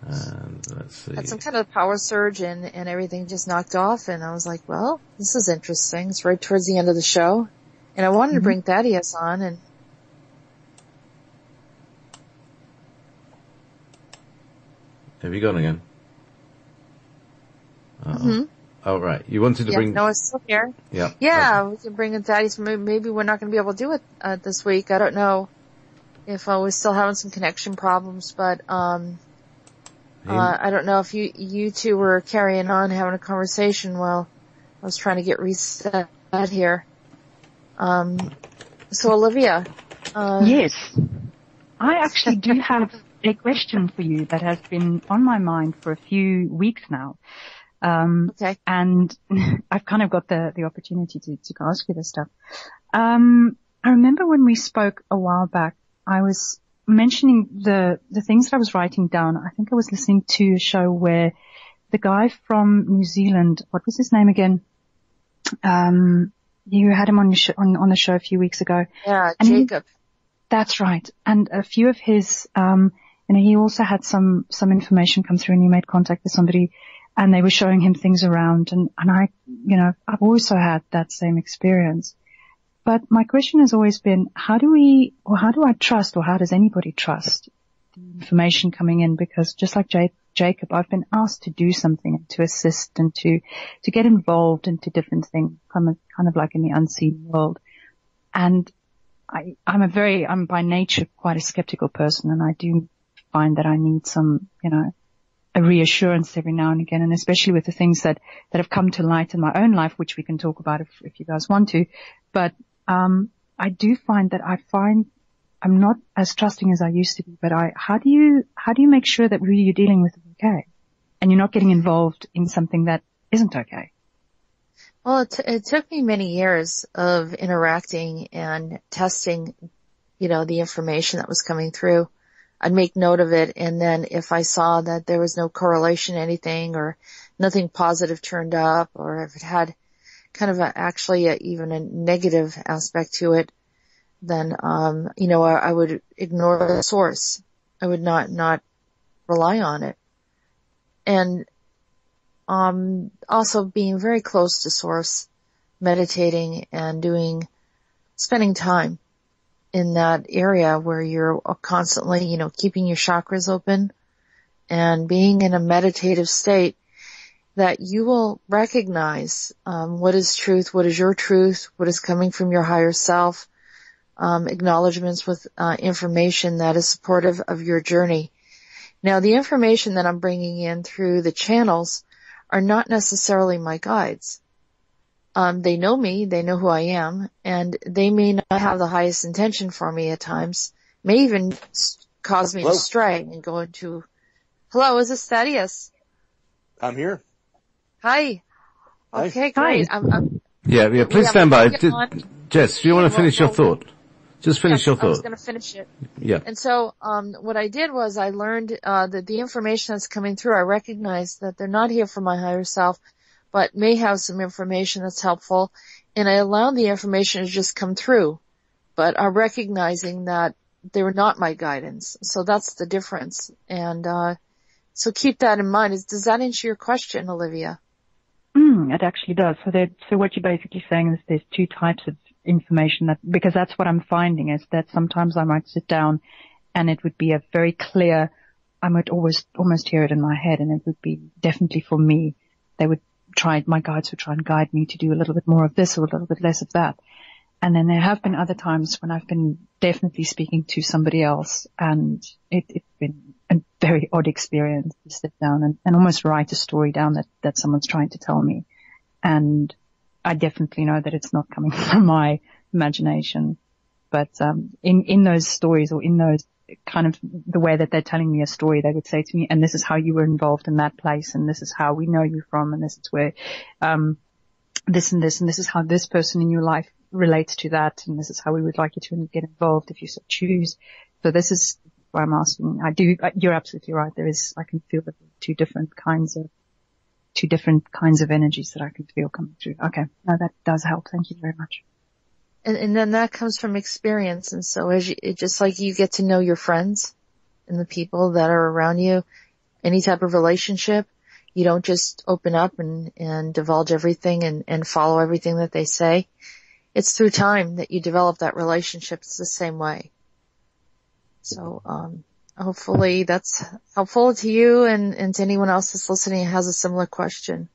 And let's see. Had some kind of power surge and everything just knocked off, and I was like, well, this is interesting. It's right towards the end of the show. And I wanted to bring Thaddeus on, and have you gone again? Oh, right. You wanted to bring... No, it's still here. Yeah. Yeah, okay. We can bring in Thaddeus. Maybe we're not going to be able to do it this week. I don't know if we're still having some connection problems, but I don't know if you two were carrying on having a conversation while I was trying to get reset here. So Olivia. Yes. I actually do have a question for you that has been on my mind for a few weeks now. Okay. And I've kind of got the opportunity to ask you this stuff. I remember when we spoke a while back, I was mentioning the things that I was writing down. I think I was listening to a show where the guy from New Zealand, what was his name again? You had him on on the show a few weeks ago. Yeah, and Jacob. That's right. And a few of his, he also had some information come through, and he made contact with somebody, and they were showing him things around, and I've also had that same experience. But my question has always been, how do I trust, or how does anybody trust the information coming in? Because just like Jacob, I've been asked to do something, to assist, and to get involved into different things, kind of like in the unseen world. And I'm by nature quite a skeptical person, and I do find that I need some, a reassurance every now and again, and especially with the things that have come to light in my own life, which we can talk about if you guys want to. But I do find that I'm not as trusting as I used to be. But how do you make sure that really you're dealing with it okay, and you're not getting involved in something that isn't okay? Well, it took me many years of interacting and testing, the information that was coming through. I'd make note of it, and then if I saw that there was no correlation to anything, or nothing positive turned up, or if it had kind of even a negative aspect to it, then, I would ignore the source. I would not rely on it. And also being very close to source, meditating and spending time in that area where you're constantly, keeping your chakras open and being in a meditative state, that you will recognize what is truth, what is your truth, what is coming from your higher self, acknowledgments with information that is supportive of your journey. Now, the information that I'm bringing in through the channels are not necessarily my guides. They know me, they know who I am, and they may not have the highest intention for me at times, may even cause me to stray and go into, hello, is this Thaddeus? I'm here. Hi. Okay, great. Yeah, please stand by. Jess, do you want to finish your thought? Just finish your thought. I was going to finish it. Yeah. And so, what I did was I learned, that the information that's coming through, I recognized that they're not here for my higher self, but may have some information that's helpful. And I allowed the information to just come through, but I'm recognizing that they were not my guidance. So that's the difference. And, so keep that in mind. Does that answer your question, Olivia? It actually does. So what you're basically saying is there's two types of information, because that's what I'm finding, is that sometimes I might sit down and it would be a very clear, I might almost hear it in my head, and it would be definitely for me. My guides would try and guide me to do a little bit more of this or a little bit less of that. And then there have been other times when I've been definitely speaking to somebody else, and it's been a very odd experience to sit down and almost write a story down that someone's trying to tell me. And I definitely know that it's not coming from my imagination. But in those stories, or in those kind of the way that they're telling me a story, they would say to me, and this is how you were involved in that place, and this is how we know you from, and this is where this and this, and this is how this person in your life relates to that, and this is how we would like you to get involved if you so choose. So this is why I'm asking. You're absolutely right. I can feel that there are two different kinds of energies that I can feel coming through. Okay. No, that does help. Thank you very much. And then that comes from experience. And so just like you get to know your friends and the people that are around you, any type of relationship, you don't just open up and divulge everything and follow everything that they say. It's through time that you develop that relationship. It's the same way. So, hopefully that's helpful to you and to anyone else that's listening and has a similar question.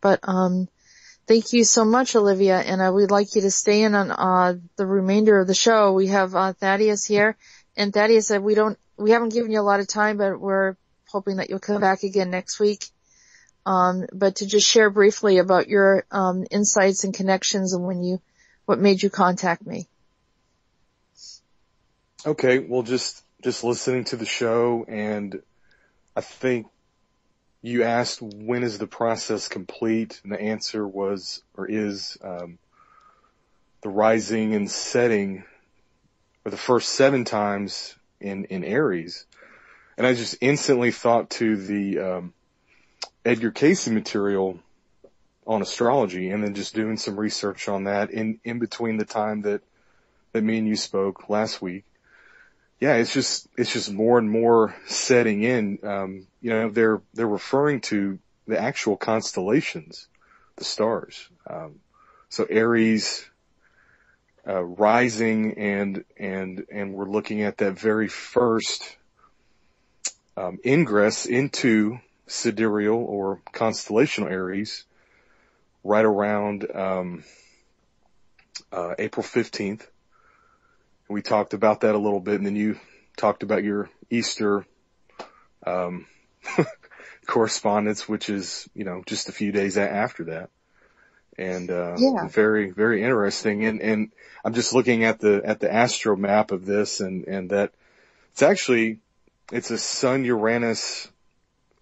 But, thank you so much, Olivia, and we'd like you to stay in on the remainder of the show. We have Thaddeus here, and Thaddeus said we haven't given you a lot of time, but we're hoping that you'll come back again next week. But to just share briefly about your insights and connections and what made you contact me. Okay, well, just listening to the show, and I think you asked when is the process complete, and the answer was, or is, the rising and setting for the first 7 times in Aries. And I just instantly thought to the Edgar Cayce material on astrology, and then just doing some research on that in between the time that me and you spoke last week. Yeah, it's just more and more setting in. They're referring to the actual constellations, the stars. So Aries, rising, and we're looking at that very first ingress into sidereal or constellational Aries right around April 15th. We talked about that a little bit, and then you talked about your Easter correspondence, which is, just a few days after that. And very, very interesting. And I'm just looking at the astro map of this, and that it's a Sun-Uranus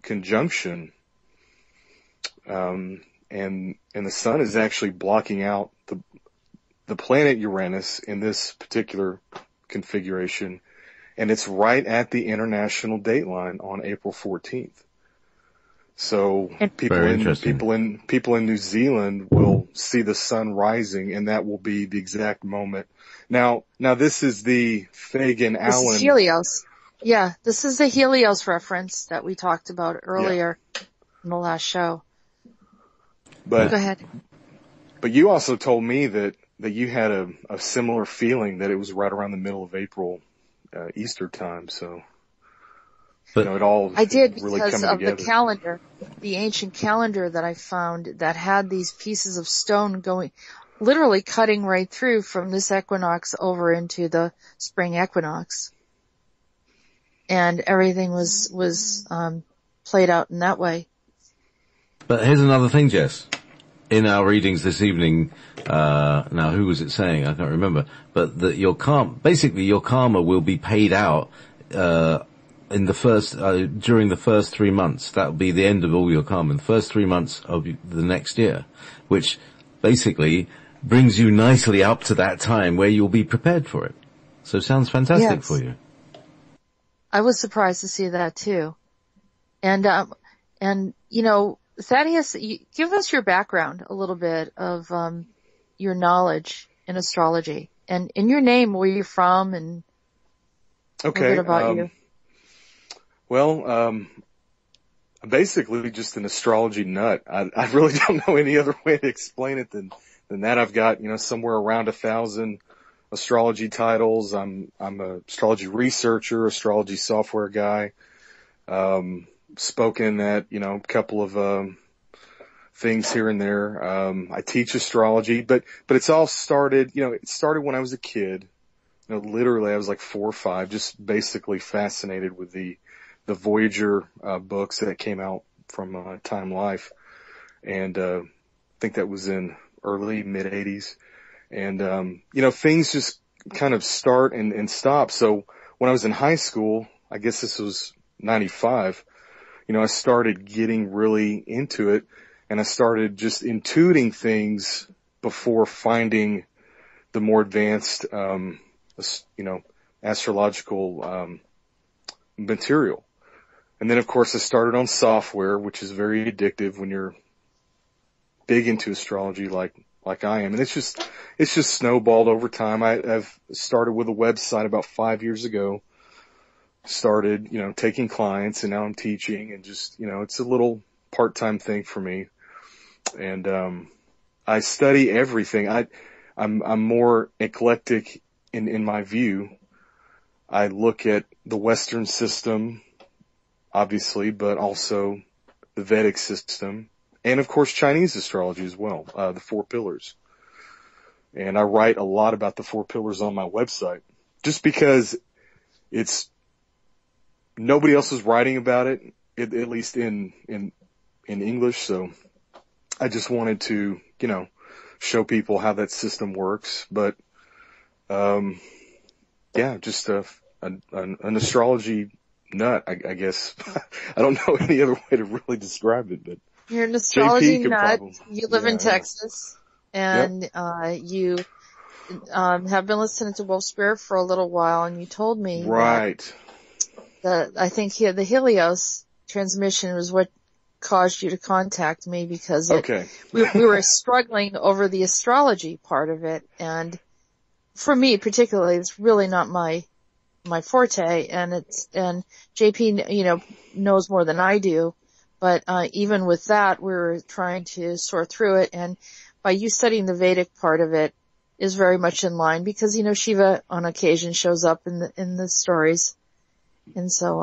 conjunction. And the sun is actually blocking out the planet Uranus in this particular configuration, and it's right at the international dateline on April 14th. So people in New Zealand will see the sun rising, and that will be the exact moment. Now this is the Fagin Allen. This is Helios. Yeah, this is the Helios reference that we talked about earlier in the last show. But go ahead. But you also told me that you had a similar feeling that it was right around the middle of April, Easter time. So, it all I did really because coming of together. the calendar, the ancient calendar that I found that had these pieces of stone literally cutting right through from this equinox over into the spring equinox. And everything was played out in that way. But here's another thing, Jess. In our readings this evening, now who was it saying? I can't remember. But that your karma will be paid out, in the first, during the first 3 months. That will be the end of all your karma, in the first 3 months of the next year, which basically brings you nicely up to that time where you'll be prepared for it. So it sounds fantastic for you. I was surprised to see that too. And Thaddeus, give us your background a little bit of your knowledge in astrology and in your name, where you're from, and a little bit about you. Well, I'm basically just an astrology nut. I really don't know any other way to explain it than that. I've got, somewhere around 1,000 astrology titles. I'm an astrology researcher, astrology software guy. Spoken at, a couple of, things here and there. I teach astrology, but it's all started, it started when I was a kid. Literally I was like 4 or 5, just basically fascinated with the Voyager, books that came out from, Time Life. And, I think that was in early mid 80s. And, things just kind of start and stop. So when I was in high school, I guess this was 95, I started getting really into it, and I started just intuiting things before finding the more advanced, astrological, material. And then of course I started on software, which is very addictive when you're big into astrology like I am. And it's just snowballed over time. I've started with a website about 5 years ago. Started, taking clients, and now I'm teaching, and just, it's a little part-time thing for me. And, I study everything. I'm more eclectic in my view. I look at the Western system, obviously, but also the Vedic system, and of course Chinese astrology as well, the 4 pillars. And I write a lot about the 4 pillars on my website, just because nobody else is writing about it, at least in English. So I just wanted to, show people how that system works. But, yeah, just an astrology nut, I guess. I don't know any other way to really describe it, but You're an astrology JP could nut. probably, You live in Texas, and you have been listening to Wolf Spirit for a little while, and you told me that I think the Helios transmission was what caused you to contact me, because we were struggling over the astrology part of it, and for me particularly, it's really not my forte, and JP, knows more than I do, but even with that, we were trying to sort through it, and by you studying the Vedic part of it is very much in line, because, Shiva on occasion shows up in the stories, and so,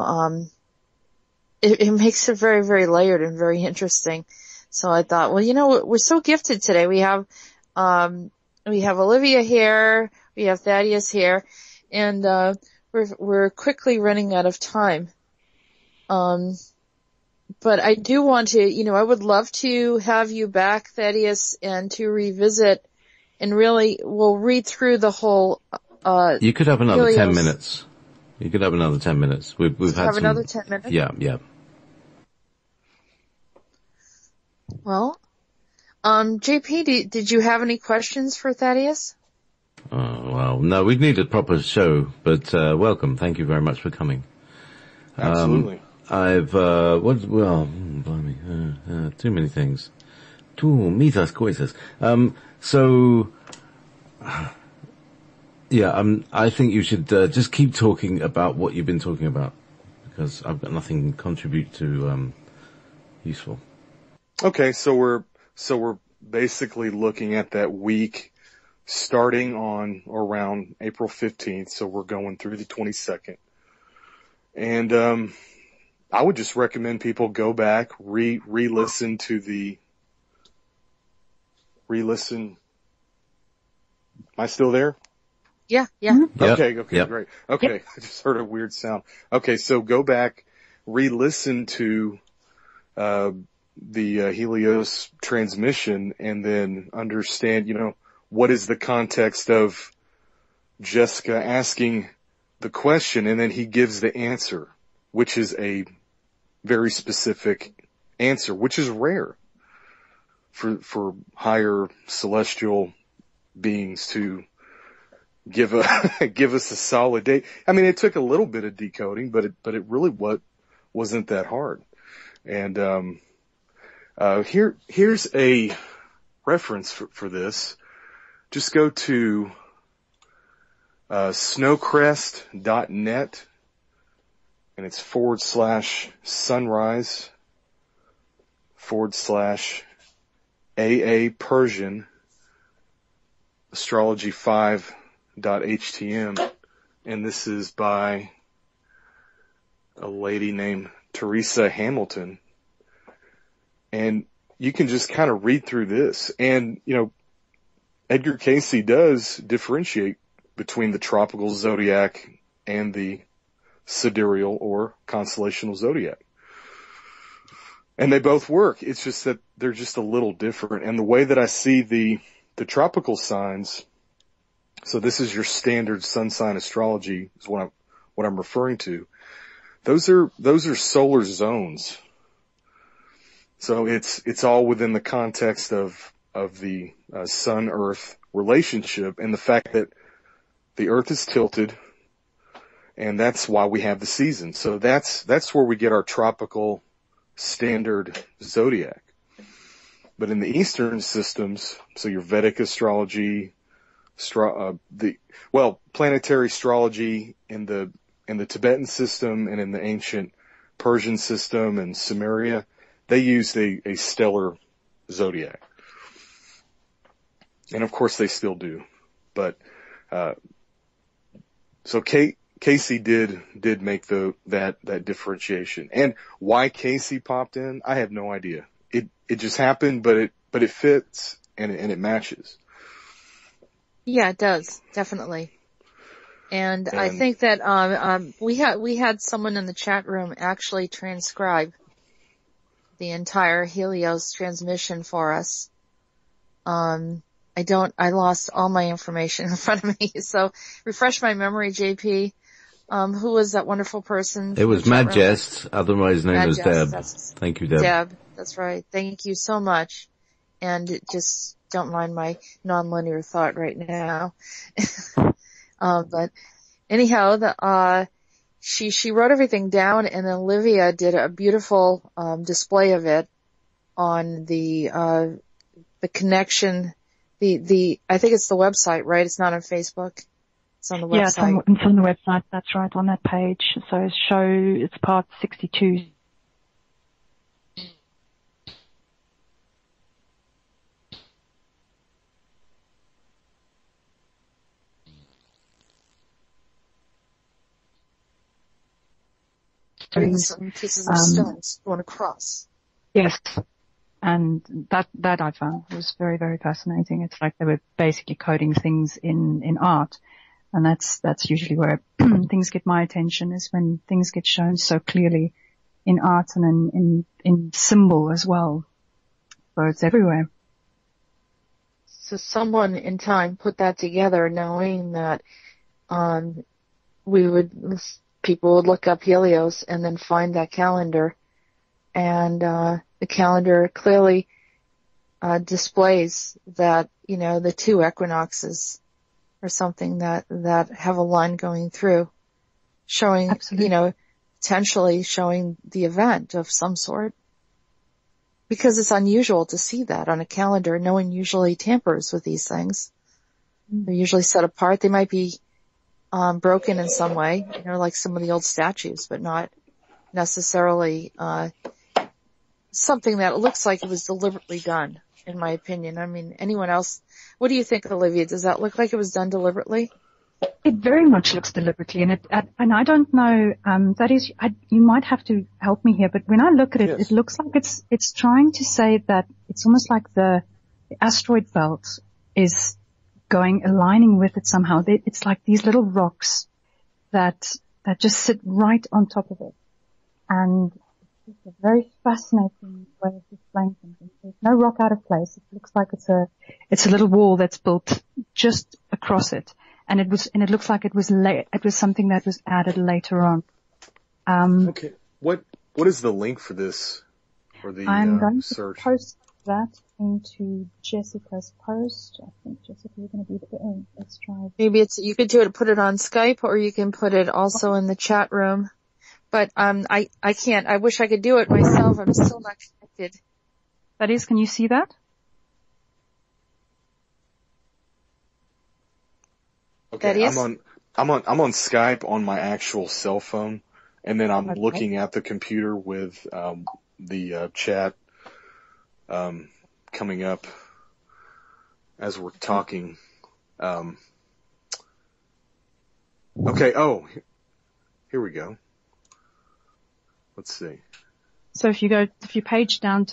it makes it very, very layered and very interesting. So I thought, well, we're so gifted today. We have Olivia here, we have Thaddeus here, and, we're quickly running out of time. But I do want to, I would love to have you back, Thaddeus, and to revisit, and really, we'll read through the whole, you could have another Helios. 10 minutes. You could have another 10 minutes. We've had have another 10 minutes? Yeah. Well, JP, did you have any questions for Thaddeus? Well, no, we'd need a proper show, but welcome. Thank you very much for coming. Absolutely. Blimey, too many things. Muchas cosas. I think you should just keep talking about what you've been talking about, because I've got nothing to contribute to useful. Okay, so we're basically looking at that week starting on or around April 15th, so we're going through the 22nd. And I would just recommend people go back, re-listen. Am I still there? Yeah. Mm-hmm. Okay, Yep. Great. Okay, I just heard a weird sound. Okay, so go back, re-listen to the Helios transmission, and then understand, what is the context of Jessica asking the question, and then he gives the answer, which is a very specific answer, which is rare for higher celestial beings to give us a solid date. I mean, it took a little bit of decoding, but it really wasn't that hard. And here's a reference for this. Just go to snowcrest.net, and it's /sunrise/AA Persian astrology5.htm, and this is by a lady named Teresa Hamilton. And you can just kind of read through this, and Edgar Cayce does differentiate between the tropical zodiac and the sidereal or constellational zodiac. And they both work. It's just that they're just a little different. And the way that I see the tropical signs, so this is your standard sun sign astrology is what I'm referring to. Those are solar zones. So it's all within the context of the sun-earth relationship, and the fact that the earth is tilted, and that's why we have the seasons. So that's where we get our tropical standard zodiac. But in the Eastern systems, so your Vedic astrology, planetary astrology in the Tibetan system and in the ancient Persian system and Sumeria, they used a stellar zodiac. And of course they still do. But, so Cayce did make that differentiation. And why Cayce popped in, I have no idea. It just happened, but it fits and it matches. Yeah, it does. Definitely. And I think that, we had someone in the chat room actually transcribe the entire Helios transmission for us. I lost all my information in front of me. So refresh my memory, JP. Who was that wonderful person? It was Mad Jest, otherwise known as Deb. Thank you, Deb. Deb, that's right. Thank you so much. And just don't mind my nonlinear thought right now. But anyhow, she wrote everything down, and then Olivia did a beautiful, display of it on the connection, I think it's the website, right? It's not on Facebook. It's on the website. Yeah, it's on the website. That's right, on that page. So it's part 62. Some pieces of stones going across. Yes. And that I found was very, very fascinating. It's like they were basically coding things in art. And that's usually where things get my attention, is when things get shown so clearly in art and in symbol as well. So it's everywhere. So someone in time put that together, knowing that, people would look up Helios and then find that calendar, and the calendar clearly displays that, the two equinoxes or something that have a line going through, showing, Absolutely. Potentially showing the event of some sort. Because it's unusual to see that on a calendar. No one usually tampers with these things. They're usually set apart. They might be broken in some way, like some of the old statues, but not necessarily something that looks like it was deliberately done, in my opinion. I mean, anyone else? What do you think, Olivia? Does that look like it was done deliberately? It very much looks deliberately, and I don't know. That is, you might have to help me here. But when I look at it, Yes. It looks like it's trying to say that it's almost like the asteroid belt is aligning with it somehow. It's like these little rocks that just sit right on top of it, and it's a very fascinating way of displaying something. There's no rock out of place. It looks like it's a little wall that's built just across it. And it looks like it was something that was added later on. Okay. What is the link for this, for the I'm going search? to post that into Jessica's post. I think, Jessica, you're going to be let's try it. Maybe you could put it on Skype, or you can put it also in the chat room. But, I can't. I wish I could do it myself. I'm still not connected. Thaddeus, can you see that? Okay, Thaddeus? I'm on Skype on my actual cell phone, and then I'm Okay. looking at the computer with the chat coming up as we're talking. Okay. Oh, here we go. Let's see. So if you page down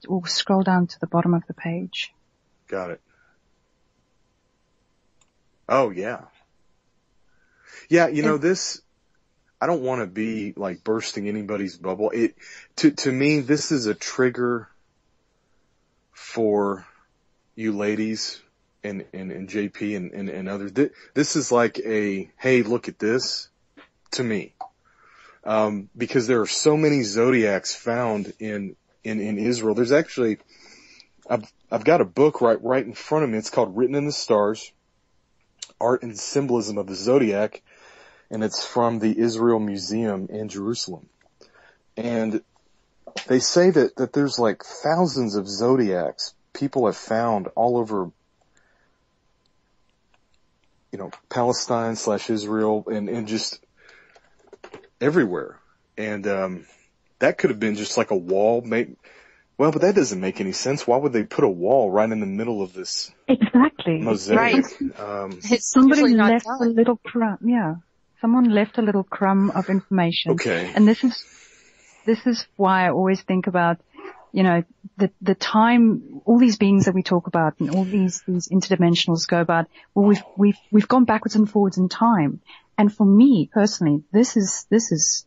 or scroll down to the bottom of the page. Got it. Oh, yeah. Yeah, this, I don't want to be like bursting anybody's bubble. To me, this is a trigger for you ladies and JP and others. This is like hey, look at this to me. Because there are so many zodiacs found in Israel. There's actually, I've got a book right in front of me. It's called Written in the Stars, Art and Symbolism of the Zodiac, and it's from the Israel Museum in Jerusalem. And they say that there's like thousands of zodiacs people have found all over, Palestine / Israel and just everywhere. And that could have been just like a wall. Well, but that doesn't make any sense. Why would they put a wall right in the middle of this Exactly. mosaic? Right. It's Somebody usually not left done. a little crumb. Yeah. Someone left a little crumb of information. Okay. And this is why I always think about, the time, all these beings that we talk about and all these interdimensionals go about, well, we've gone backwards and forwards in time. And for me personally, this is,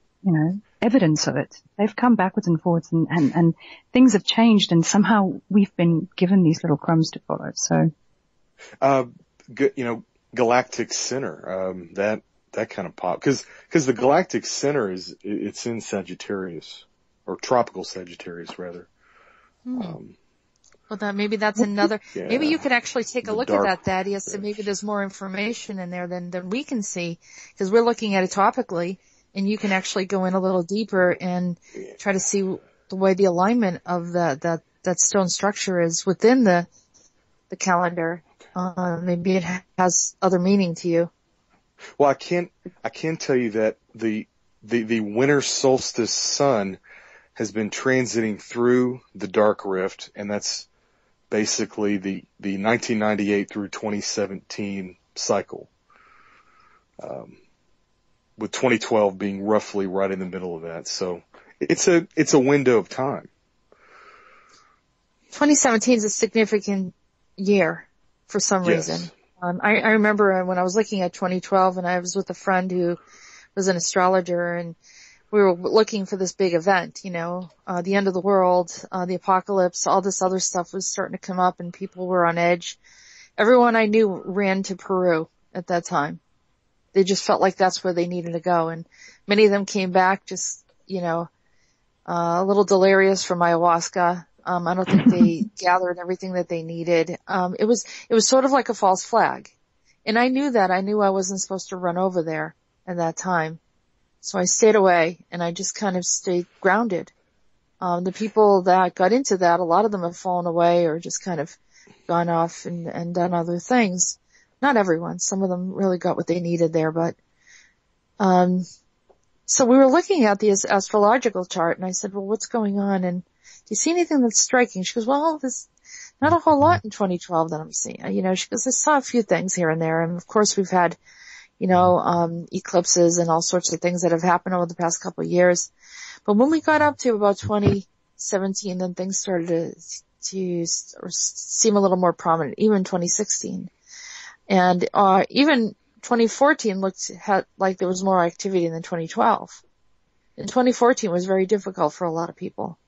evidence of it. They've come backwards and forwards and things have changed, and somehow we've been given these little crumbs to follow. So Galactic center, that kind of pop. Cause the galactic center it's in Sagittarius, or tropical Sagittarius rather. Well, maybe that's another, Yeah. maybe you could actually take a look at that, Thaddeus, fish. and maybe there's more information in there than we can see, because we're looking at it topically, and you can actually go in a little deeper and try to see the way the alignment of that stone structure is within the calendar. Maybe it has other meaning to you. Well, I can tell you that the winter solstice sun has been transiting through the dark rift, and that's basically the 1998 through 2017 cycle, with 2012 being roughly right in the middle of that. So it's a window of time. 2017 is a significant year for some Yes. reason. I remember when I was looking at 2012, and I was with a friend who was an astrologer, and we were looking for this big event, the end of the world, the apocalypse, all this other stuff was starting to come up, and people were on edge. Everyone I knew ran to Peru at that time. They just felt like that's where they needed to go, and many of them came back just, a little delirious from ayahuasca. I don't think they gathered everything that they needed. It was sort of like a false flag. And I knew that. I knew I wasn't supposed to run over there at that time. So I stayed away, and I just kind of stayed grounded. The people that got into that, a lot of them have fallen away or just kind of gone off and done other things. Not everyone. Some of them really got what they needed there, but, so we were looking at the astrological chart, and I said, well, what's going on? And do you see anything that's striking? She goes, well, there's not a whole lot in 2012 that I'm seeing. She goes, I saw a few things here and there. And of course we've had, eclipses and all sorts of things that have happened over the past couple of years. But when we got up to about 2017, then things started to seem a little more prominent, even 2016. And, even 2014 had like there was more activity than 2012. And 2014 was very difficult for a lot of people.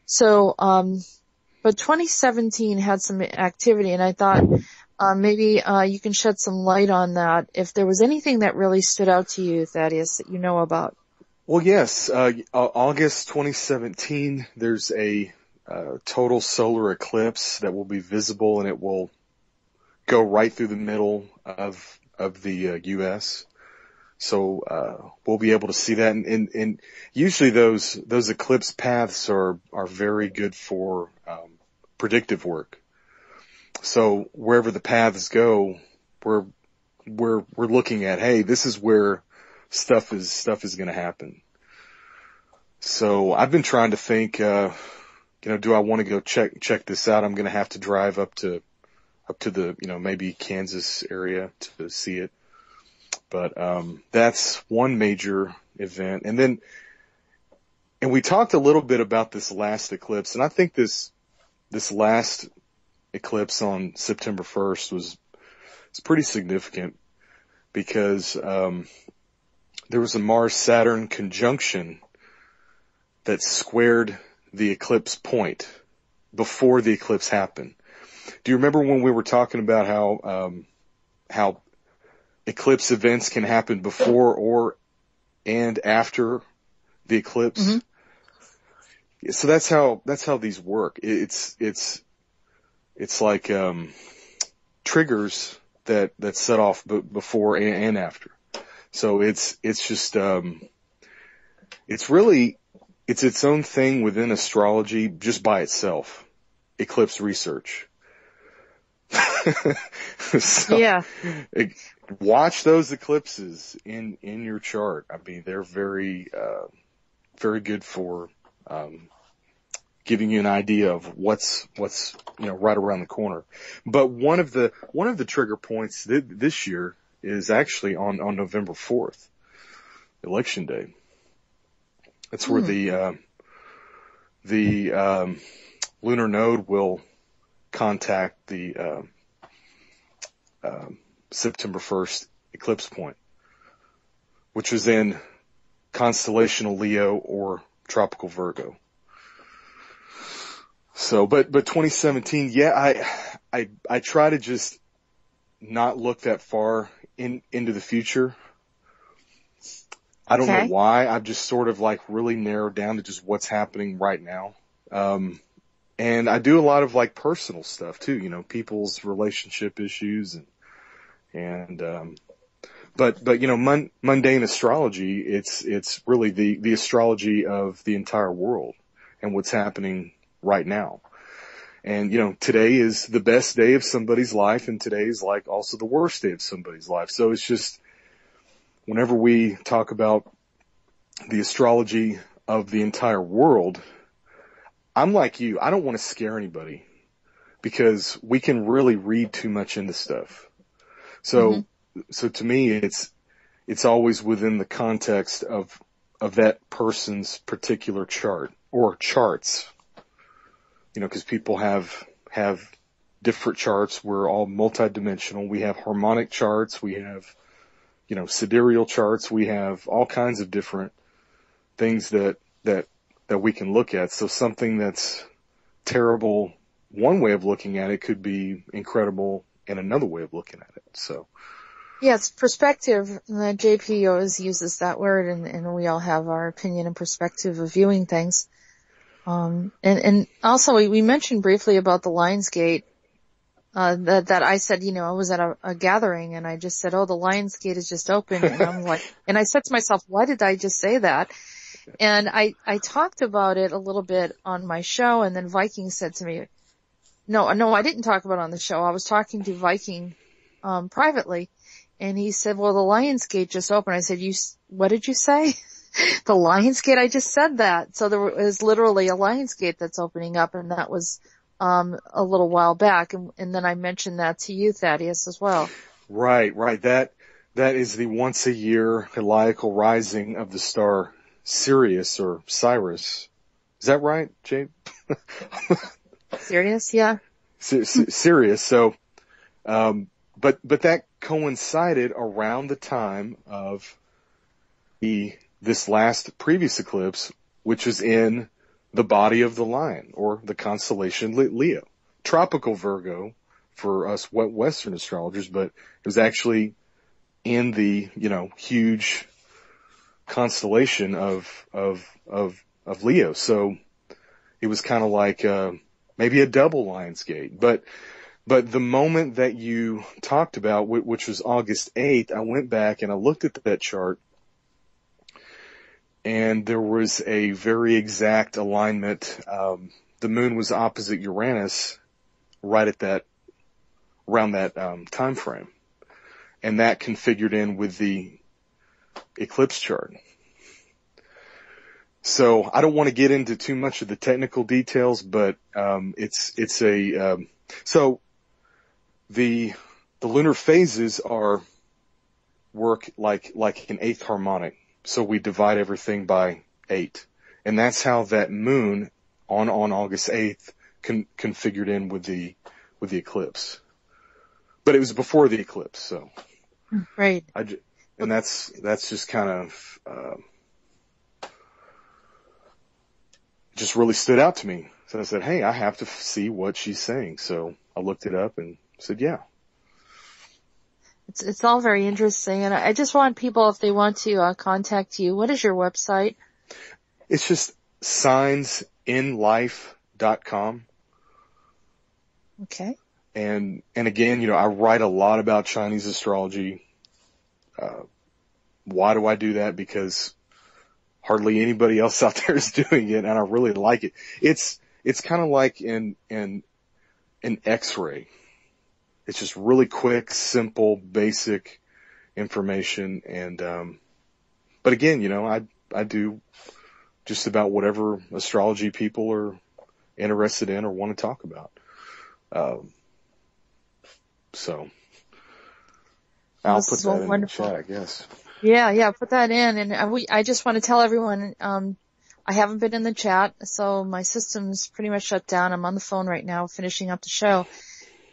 So, but 2017 had some activity, and I thought, maybe you can shed some light on that. If there was anything that really stood out to you, Thaddeus, that you know about. Well, yes, August 2017, there's a total solar eclipse that will be visible, and it will go right through the middle of the U.S. So we'll be able to see that, and usually those eclipse paths are very good for predictive work. So wherever the paths go, we're looking at, hey, this is where stuff is going to happen. So I've been trying to think, do I want to go check this out? I'm going to have to drive up to the, maybe Kansas area to see it. But that's one major event. And we talked a little bit about this last eclipse, and I think this last eclipse on September 1st it's pretty significant because there was a Mars-Saturn conjunction that squared the eclipse point before the eclipse happened. Do you remember when we were talking about how eclipse events can happen before and after the eclipse? Mm-hmm. So that's how these work. It's like triggers that set off before and after. So it's just it's its own thing within astrology just by itself. Eclipse research. So, yeah. Watch those eclipses in your chart. I mean, they're very good for giving you an idea of what's right around the corner. But one of the trigger points this year is actually on November 4th, Election Day. That's where the lunar node will contact the September 1st eclipse point, which was in constellational Leo or tropical Virgo. So, but 2017, yeah, I try to just not look that far into the future. I don't know why. I've just sort of like really narrowed down to just what's happening right now. And I do a lot of like personal stuff too, you know, people's relationship issues but you know, mundane astrology, it's really the astrology of the entire world and what's happening right now. And, you know, today is the best day of somebody's life, and today is like also the worst day of somebody's life. So it's just, whenever we talk about the astrology of the entire world, I'm like you. I don't want to scare anybody because we can really read too much into stuff. So to me, it's always within the context of that person's particular chart or charts. You know, because people have different charts. We're all multidimensional. We have harmonic charts. We have, you know, sidereal charts. We have all kinds of different things that we can look at. So something that's terrible, one way of looking at it, could be incredible in another way of looking at it. So. Yeah, it's perspective. JP always uses that word, and we all have our opinion and perspective of viewing things. And also we mentioned briefly about the Lionsgate, that I said, you know, I was at a gathering and I just said, oh, the Lionsgate is just open. And I'm like, and I said to myself, why did I just say that? And I talked about it a little bit on my show, and then Viking said to me, no, I didn't talk about it on the show. I was talking to Viking, privately, and he said, well, the Lionsgate just opened. I said, what did you say? The Lionsgate? I just said that. So there is literally a Lionsgate that's opening up, and that was a little while back. And then I mentioned that to you, Thaddeus, as well. Right. That is the once a year heliacal rising of the star Sirius or Cyrus. Is that right, Jade? Sirius, yeah. Sirius. So, but that coincided around the time of this last previous eclipse, which is in the body of the lion, or the constellation Leo. Tropical Virgo for us Western astrologers, but it was actually in the, you know, huge constellation of Leo. So it was kind of like, maybe a double Lionsgate. But the moment that you talked about, which was August 8th, I went back and I looked at that chart, and there was a very exact alignment. The moon was opposite Uranus right at around that time frame. And that configured in with the eclipse chart. So I don't want to get into too much of the technical details, but so the lunar phases work like an eighth harmonic. So we divide everything by 8. And that's how that moon on August 8th configured in with the eclipse. But it was before the eclipse, so. Right. And that's just kind of, just really stood out to me. So I said, hey, I have to see what she's saying. So I looked it up and said, yeah. It's all very interesting, and I just want people, if they want to contact you, what is your website? It's just signsinlife.com. Okay. And again, you know, I write a lot about Chinese astrology. Why do I do that? Because hardly anybody else out there is doing it, and I really like it. It's kind of like an X-ray. It's just really quick, simple, basic information. And, but again, you know, I do just about whatever astrology people are interested in or want to talk about. So I'll put that in the chat, I guess. Yeah, put that in. And I just want to tell everyone, I haven't been in the chat, so my system's pretty much shut down. I'm on the phone right now finishing up the show.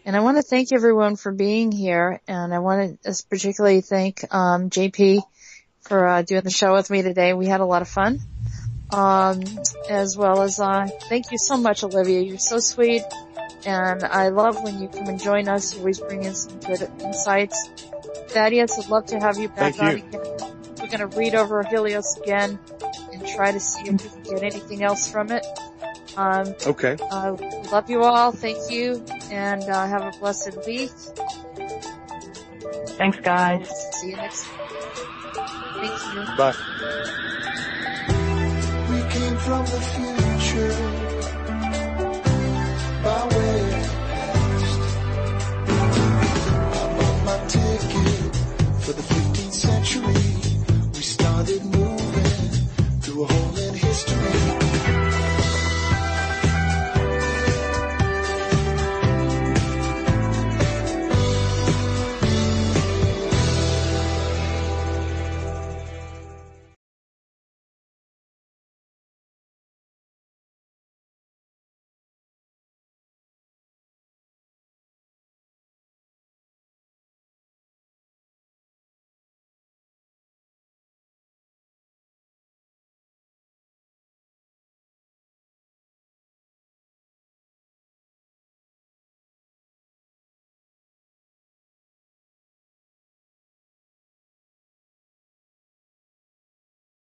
And I want to thank everyone for being here, and I want to particularly thank JP for doing the show with me today. We had a lot of fun. As well as thank you so much, Olivia. You're so sweet. And I love when you come and join us. You always bring in some good insights. Thaddeus, I'd love to have you back on again. We're going to read over Helios again and try to see if we can get anything else from it. Okay. Love you all. Thank you. And have a blessed week. Thanks, guys. See you next week. Thank you. Bye. We came from the future by way of the past. I bought my ticket for the 15th century. We started moving through a hole in